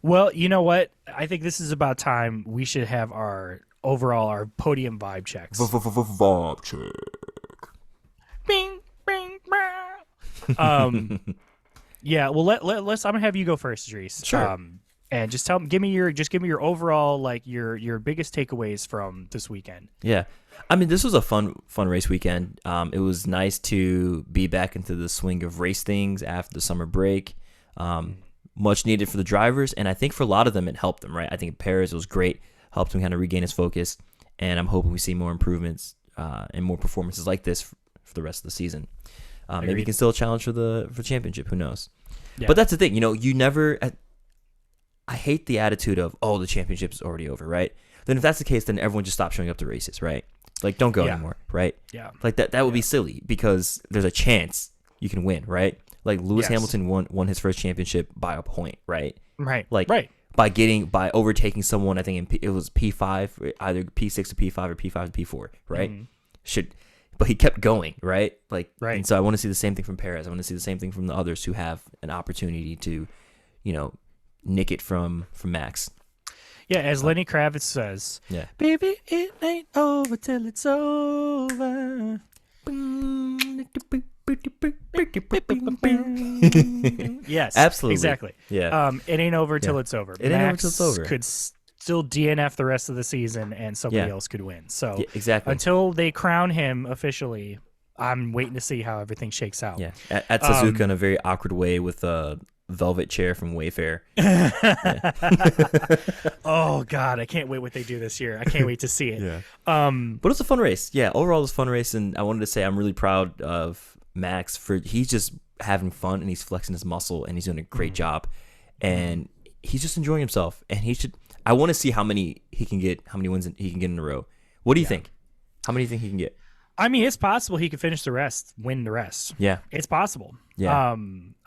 S2: Well, you know what? I think this is about time we should have our podium vibe checks.
S1: Vibe check.
S2: Bing, bing, bing. Yeah. Well, let's. I'm gonna have you go first, Idris.
S1: Sure.
S2: And just give me your overall like your biggest takeaways from this weekend.
S1: Yeah. I mean, this was a fun race weekend. It was nice to be back into the swing of race things after the summer break. Much needed for the drivers, and I think for a lot of them, it helped them, right? I think Perez was great, helped him kind of regain his focus, and I'm hoping we see more improvements and more performances like this for the rest of the season. Maybe he can still challenge for the championship. Who knows? Yeah. But that's the thing, you never. I hate the attitude of, oh, the championship is already over, right? Then if that's the case, then everyone just stops showing up to races, right? Like, don't go anymore, right?
S2: Yeah.
S1: Like that would be silly because there's a chance you can win, right? Like Lewis Hamilton won his first championship by a point, right?
S2: Right.
S1: Like by overtaking someone. I think it was P5, either P6 to P5 or P5 to P4, right? But he kept going, right? Like, and so I want to see the same thing from Perez. I want to see the same thing from the others who have an opportunity to, nick it from Max.
S2: Yeah, as Lenny Kravitz says, baby, it ain't over till it's over. Yes,
S1: absolutely,
S2: exactly.
S1: Yeah,
S2: it ain't over till it's over.
S1: It ain't over till it's over.
S2: Could still DNF the rest of the season, and somebody else could win. So
S1: exactly,
S2: until they crown him officially, I'm waiting to see how everything shakes out.
S1: Yeah, at Suzuka in a very awkward way with a velvet chair from Wayfair.
S2: Oh God, I can't wait what they do this year. I can't wait to see it.
S1: But it was a fun race. Yeah, overall it was a fun race, and I wanted to say I'm really proud of Max for he's just having fun and he's flexing his muscle and he's doing a great job, and he's just enjoying himself. And I want to see how many wins he can get in a row. What do you think? How many do you think he can get?
S2: I mean, it's possible he could finish the rest, win the rest.
S1: Yeah.
S2: It's possible.
S1: Yeah.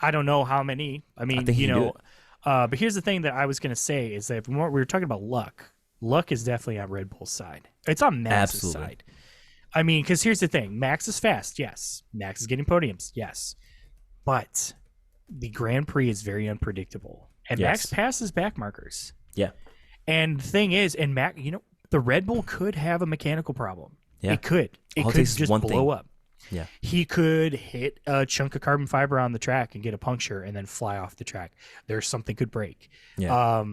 S2: I don't know how many. I mean,
S1: think he can do it.
S2: but here's the thing that I was going to say is that we were talking about luck. Luck is definitely on Red Bull's side. It's on Max's side. I mean, because here's the thing. Max is fast, yes. Max is getting podiums, yes. But the Grand Prix is very unpredictable. And Max passes back markers.
S1: Yeah.
S2: And the thing is, and Max, the Red Bull could have a mechanical problem. Yeah. It could. It could just blow up.
S1: Yeah.
S2: He could hit a chunk of carbon fiber on the track and get a puncture and then fly off the track. There's something could break.
S1: Yeah.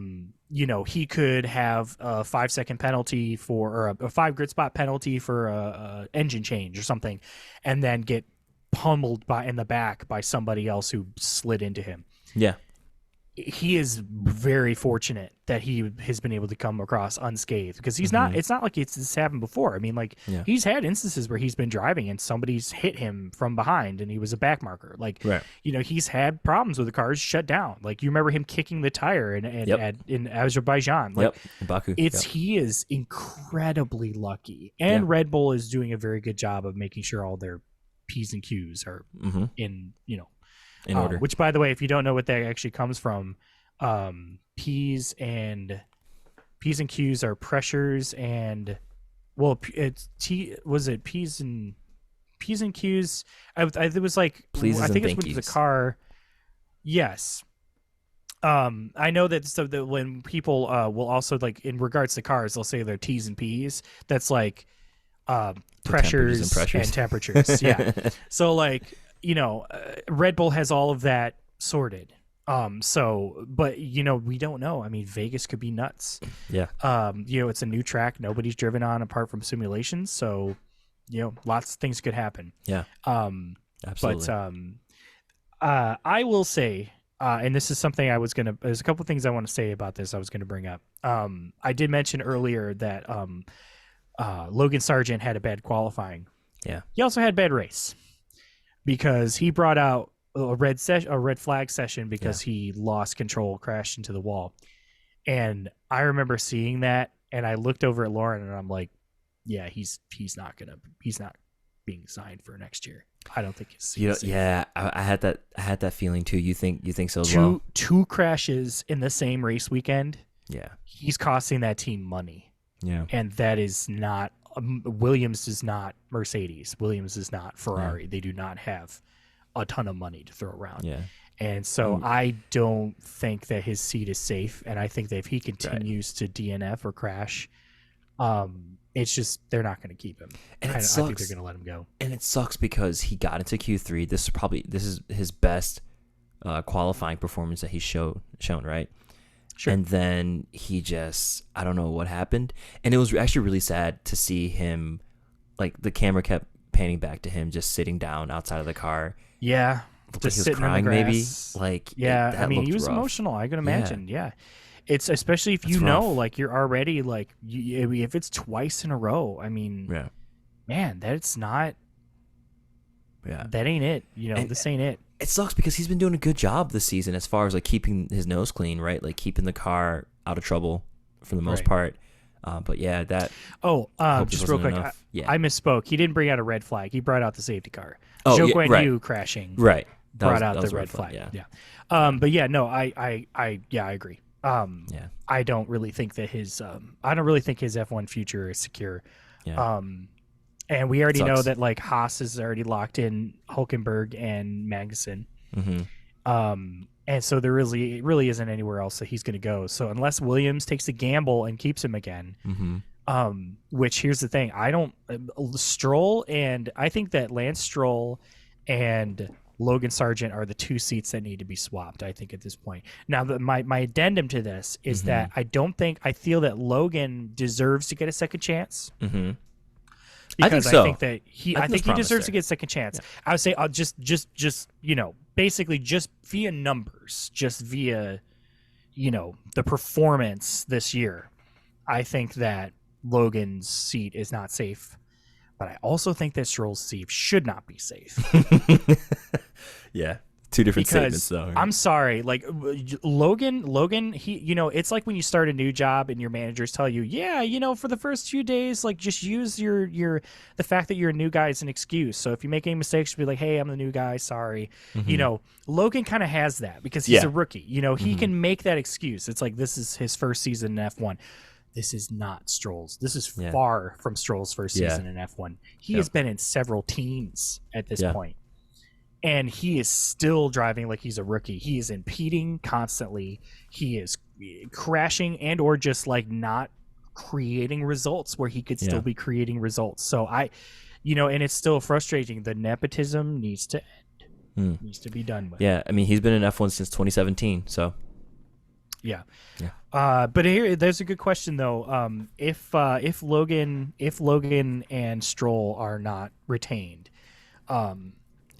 S2: He could have a 5-second penalty or a 5 grid spot penalty for a engine change or something, and then get pummeled in the back by somebody else who slid into him.
S1: Yeah.
S2: He is very fortunate that he has been able to come across unscathed, because he's not. It's not like this happened before. I mean, he's had instances where he's been driving and somebody's hit him from behind and he was a back marker. He's had problems with the cars shut down. Like, you remember him kicking the tire in Azerbaijan.
S1: In Baku.
S2: He is incredibly lucky, and Red Bull is doing a very good job of making sure all their P's and Q's are in order. Which, by the way, if you don't know what that actually comes from, P's and Q's are pressures, and it's P's and Q's. It was like,
S1: Pleases
S2: I think it's
S1: with
S2: with the car. Yes. I know that, so that when people will also, like, in regards to cars, they'll say they're T's and P's. That's like pressures and temperatures. Yeah. So, like, Red Bull has all of that sorted. But we don't know. I mean, Vegas could be nuts.
S1: Yeah.
S2: It's a new track nobody's driven on apart from simulations. So, lots of things could happen.
S1: Yeah. Absolutely.
S2: But I will say, and this is something there's a couple of things I want to say about this I was going to bring up. I did mention earlier that Logan Sargent had a bad qualifying.
S1: Yeah.
S2: He also had a bad race, because he brought out a red flag session because he lost control, crashed into the wall. And I remember seeing that, and I looked over at Lauren and I'm like, yeah, he's not being signed for next year. I don't think he's
S1: I had that feeling too. You think so as well?
S2: Two crashes in the same race weekend.
S1: Yeah.
S2: He's costing that team money.
S1: Yeah.
S2: And that is not Williams is not Mercedes. Williams is not Ferrari. Yeah. They do not have a ton of money to throw around.
S1: Yeah.
S2: And so I don't think that his seat is safe. And I think that if he continues to DNF or crash, it's just, they're not going to keep him.
S1: And
S2: I think they're going to let him go.
S1: And it sucks because he got into Q3. This is his best qualifying performance that he's shown, right? Sure. And then he just, I don't know what happened. And it was actually really sad to see him, like, the camera kept panning back to him just sitting down outside of the car.
S2: Yeah.
S1: Just like he was crying, maybe. Like,
S2: yeah, he was rough. Emotional, I can imagine. Yeah. It's especially if you know, like, you're already, like, if it's twice in a row, I mean, man, that's not, that ain't it. This ain't it.
S1: It sucks because he's been doing a good job this season as far as, like, keeping his nose clean, right? Like, keeping the car out of trouble for the most part. But yeah, that.
S2: Oh, just real quick, I misspoke. He didn't bring out a red flag. He brought out the safety car. Oh, Zhou Guan Yu crashing.
S1: Right.
S2: Brought out the red flag. Yeah. But yeah, no, I agree. I don't really think that his F1 future is secure.
S1: Yeah.
S2: And we already know that, like, Haas is already locked in Hulkenberg and Magnussen.
S1: Mm-hmm.
S2: And so there really isn't anywhere else that he's going to go. So unless Williams takes a gamble and keeps him again, which, here's the thing, Stroll, and I think that Lance Stroll and Logan Sargent are the two seats that need to be swapped, I think, at this point. Now, my addendum to this is that I feel that Logan deserves to get a second chance.
S1: Mm-hmm.
S2: Because I think that he deserves to get a second chance.
S1: Yeah.
S2: I would say just basically just via numbers, just via the performance this year. I think that Logan's seat is not safe, but I also think that Stroll's seat should not be safe.
S1: Yeah, Two different
S2: because
S1: statements, though. Right?
S2: I'm sorry, like Logan, he, it's like when you start a new job and your managers tell you, yeah, for the first few days, like just use the fact that you're a new guy as an excuse. So if you make any mistakes, be like, hey, I'm the new guy, sorry. Logan kind of has that because he's a rookie. He can make that excuse. It's like, this is his first season in F1. This is not Stroll's. This is far from Stroll's first season in F1. He has been in several teams at this point. And he is still driving like he's a rookie. He is impeding constantly. He is crashing and or just like not creating results where he could still be creating results. So and it's still frustrating. The nepotism needs to end. Needs to be done with.
S1: Yeah, I mean, he's been in F1 since 2017, so.
S2: Yeah. But there's a good question though. If Logan and Stroll are not retained,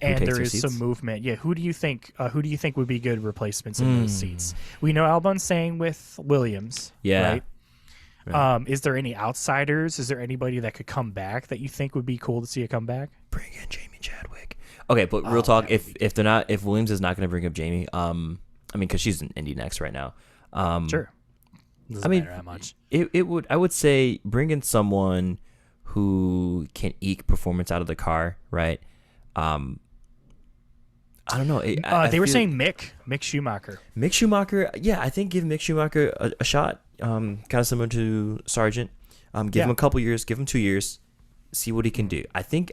S2: and there is some movement. Yeah, who do you think would be good replacements in those seats? We know Albon's staying with Williams.
S1: Yeah.
S2: Right? Is there any outsiders? Is there anybody that could come back that you think would be cool to see a comeback?
S1: Bring in Jamie Chadwick. Okay, but real talk, if Williams is not going to bring up Jamie, I mean, because she's in Indy next right now.
S2: Sure. Doesn't matter that much.
S1: I would say bring in someone who can eke performance out of the car, right? I don't know.
S2: They were saying Mick Schumacher.
S1: Mick Schumacher, yeah, I think give Mick Schumacher a shot. Kind of similar to Sargent. Give him a couple years, give him 2 years, see what he can do. I think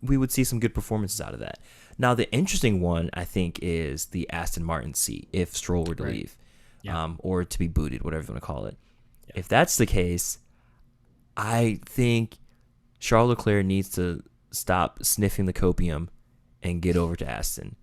S1: we would see some good performances out of that. Now, the interesting one, I think, is the Aston Martin seat if Stroll were to leave, or to be booted, whatever you want to call it. Yeah. If that's the case, I think Charles Leclerc needs to stop sniffing the copium and get over to Aston.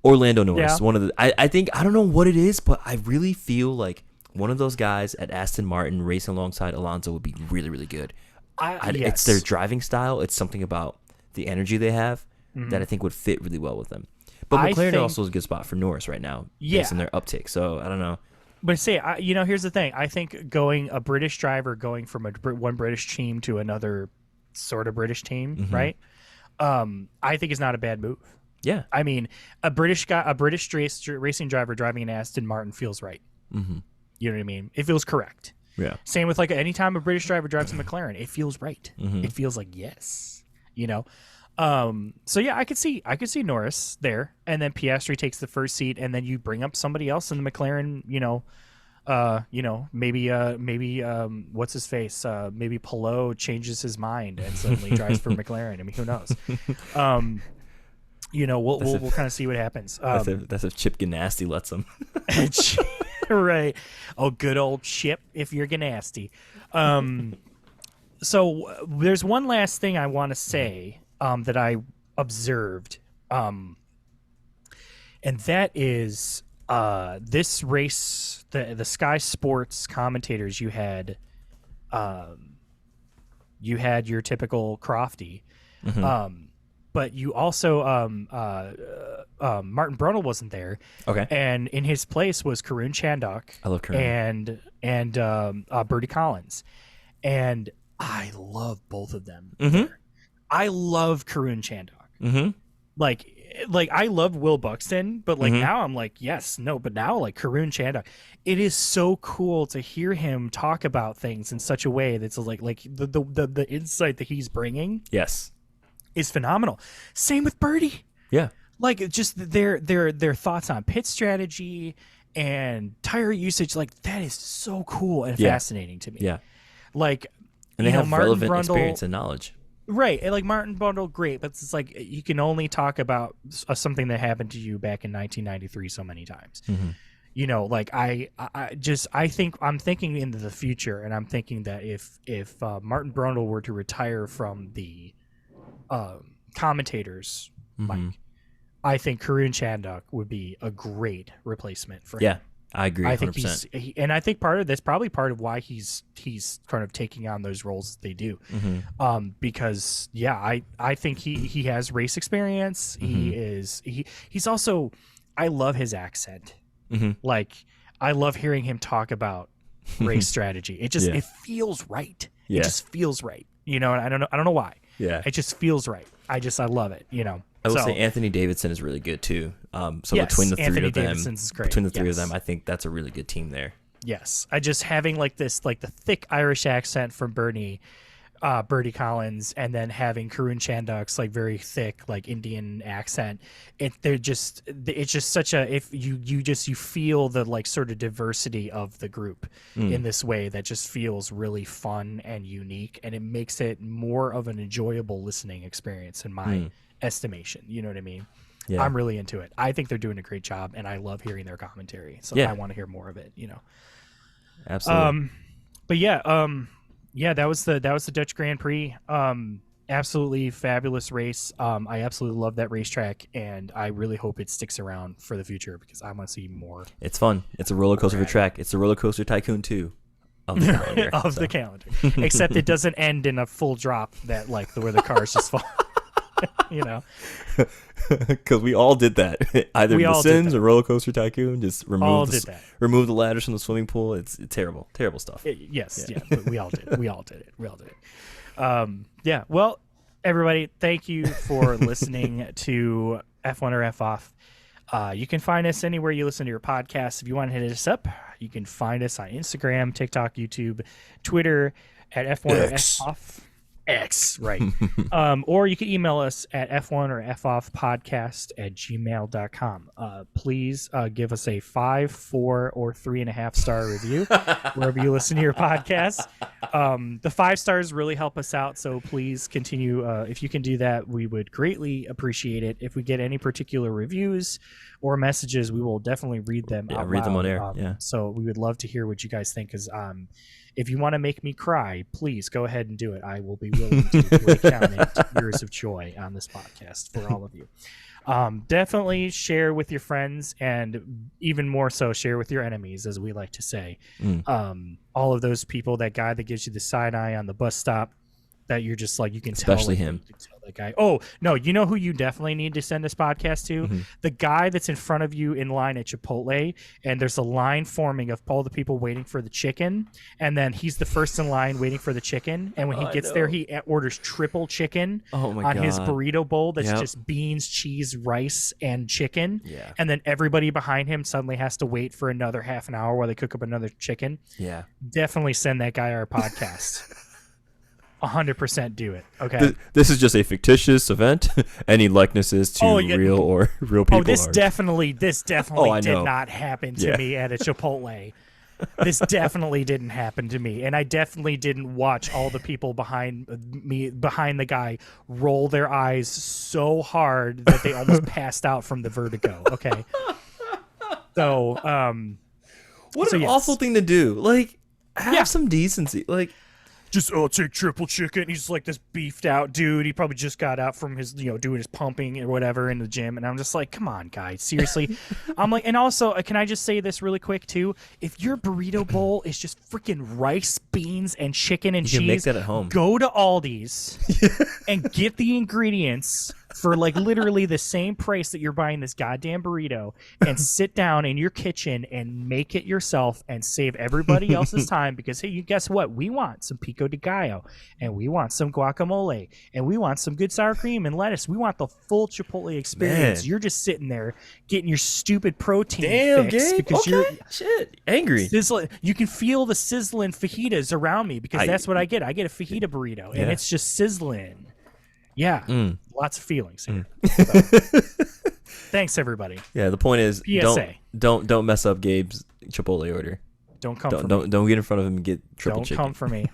S1: Orlando Norris, one of the. I think, I don't know what it is, but I really feel like one of those guys at Aston Martin racing alongside Alonso would be really, really good. It's their driving style. It's something about the energy they have that I think would fit really well with them. But McLaren also is a good spot for Norris right now, based on their uptick. So I don't know.
S2: But here's the thing. I think a British driver going from one British team to another sort of British team, right? I think is not a bad move.
S1: Yeah,
S2: I mean, a British racing driver driving an Aston Martin feels right. You know what I mean? It feels correct.
S1: Yeah.
S2: Same with like anytime a British driver drives a McLaren, it feels right. It feels like yes. So yeah, I could see Norris there, and then Piastri takes the first seat, and then you bring up somebody else in the McLaren. Maybe what's his face? Maybe Palou changes his mind and suddenly drives for McLaren. I mean, who knows? We'll kind of see what happens.
S1: That's if Chip Ganassi lets him.
S2: Right. Oh, good old Chip, if you're Ganassi. So there's one last thing I want to say that I observed, and that is this race, the Sky Sports commentators. You had your typical Crofty, but you also Martin Brundle wasn't there.
S1: Okay,
S2: and in his place was Karun Chandhok.
S1: I love Karun.
S2: and Bertie Collins, and I love both of them. I love Karun Chandhok. Like I love Will Buxton, but now I'm like, but now like Karun Chandhok, it is so cool to hear him talk about things in such a way that's like the insight that he's bringing.
S1: Yes,
S2: is phenomenal. Same with Bertie.
S1: Yeah, like
S2: just their thoughts on pit strategy and tire usage. Like that is so cool and fascinating to me.
S1: Yeah,
S2: like.
S1: And they have
S2: Martin
S1: relevant
S2: Brundle,
S1: experience and knowledge.
S2: Right. And like Martin Brundle, great. But it's like you can only talk about something that happened to you back in 1993 so many times. Like I think I'm thinking into the future, and I'm thinking that if Martin Brundle were to retire from the commentators, mic, I think Karun Chandhok would be a great replacement for him.
S1: Yeah. I agree. 100%.
S2: I think and I think that's probably part of why he's kind of taking on those roles that they do, because I think he has race experience. He's also, I love his accent. Like I love hearing him talk about race strategy. It just it feels right. It just feels right. And I don't know why.
S1: Yeah,
S2: it just feels right. I love it.
S1: I will say Anthony Davidson is really good too. So
S2: yes,
S1: between the three
S2: Anthony
S1: of them,
S2: Davidson's great.
S1: between the three of
S2: Yes.
S1: them, I think that's a really good team there.
S2: Yes, I just having like this, like the thick Irish accent from Bertie Collins, and then having Karun Chandok's like very thick like Indian accent. It's just such a, if you feel the like sort of diversity of the group in this way that just feels really fun and unique, and it makes it more of an enjoyable listening experience in my estimation. You know what I mean?
S1: Yeah.
S2: I'm really into it. I think they're doing a great job, and I love hearing their commentary. So
S1: Yeah.
S2: I want to hear more of it. You know.
S1: Absolutely.
S2: But yeah, that was the Dutch Grand Prix. Absolutely fabulous race. I absolutely love that racetrack, and I really hope it sticks around for the future because I want to see more.
S1: It's fun. It's a roller coaster of a track. It's a roller coaster tycoon 2 of the calendar.
S2: The calendar. Except it doesn't end in a full drop that like where the cars just fall. You know,
S1: because we all did that. Either
S2: We
S1: The
S2: all did
S1: Sims
S2: that.
S1: or Roller Coaster Tycoon. Just
S2: All did that.
S1: remove the ladders from the swimming pool. It's terrible stuff.
S2: Yes, yeah, but we all did it. We all did it. Yeah. Well, everybody, thank you for listening to F1 or F Off. You can find us anywhere you listen to your podcasts. If you want to hit us up, you can find us on Instagram, TikTok, YouTube, Twitter at F1 or F Off. X, right. Or you can email us at F1 or FOff podcast at gmail.com. Please give us a 5, 4, or 3.5 star review wherever you listen to your podcast. The 5 stars really help us out, so please continue. If you can do that, we would greatly appreciate it. If we get any particular reviews or messages, we will definitely read them out
S1: read them
S2: loud.
S1: on air. Yeah.
S2: So we would love to hear what you guys think, because if you want to make me cry, please go ahead and do it. I will be willing to recount tears of joy on this podcast for all of you. Definitely share with your friends, and even more so, share with your enemies, as we like to say. All of those people, that guy that gives you the side eye on the bus stop, that you're just like, you can tell.
S1: Especially him.
S2: You can tell that guy. Oh, no, you know who you definitely need to send this podcast to? The guy that's in front of you in line at Chipotle, and there's a line forming of all the people waiting for the chicken, and then he's the first in line waiting for the chicken, and when he gets there, he orders triple chicken on his burrito bowl that's just beans, cheese, rice, and chicken.
S1: Yeah.
S2: And then everybody behind him suddenly has to wait for another half an hour while they cook up another chicken.
S1: Yeah.
S2: Definitely send that guy our podcast. 100% do it. Okay.
S1: This is just a fictitious event. Any likenesses to real people.
S2: Oh, this definitely did
S1: know.
S2: not happen to me at a Chipotle. This definitely didn't happen to me, and I definitely didn't watch all the people behind the guy roll their eyes so hard that they almost passed out from the vertigo. Okay. So,
S1: what an awful thing to do. Like, have some decency. Like,
S2: just take triple chicken. He's like this beefed out dude. He probably just got out from his, doing his pumping or whatever in the gym. And I'm just like, come on, guys, seriously. I'm like, and also, can I just say this really quick too? If your burrito bowl is just freaking rice, beans, and chicken and
S1: you
S2: cheese,
S1: can make that at home.
S2: Go to Aldi's and get the ingredients for like literally the same price that you're buying this goddamn burrito, and sit down in your kitchen and make it yourself and save everybody else's time, because hey, you guess what? We want some pico de gallo, and we want some guacamole, and we want some good sour cream and lettuce. We want the full Chipotle experience.
S1: Man.
S2: You're just sitting there getting your stupid protein fix
S1: Gabe.
S2: because you're
S1: angry.
S2: You can feel the sizzling fajitas around me, because that's what I get. I get a fajita burrito, and it's just sizzling. Yeah, lots of feelings here. Thanks, everybody.
S1: Yeah, the point is,
S2: PSA.
S1: don't mess up Gabe's Chipotle order.
S2: Don't come for me.
S1: Don't get in front of him and get triple chicken.
S2: Don't come for me.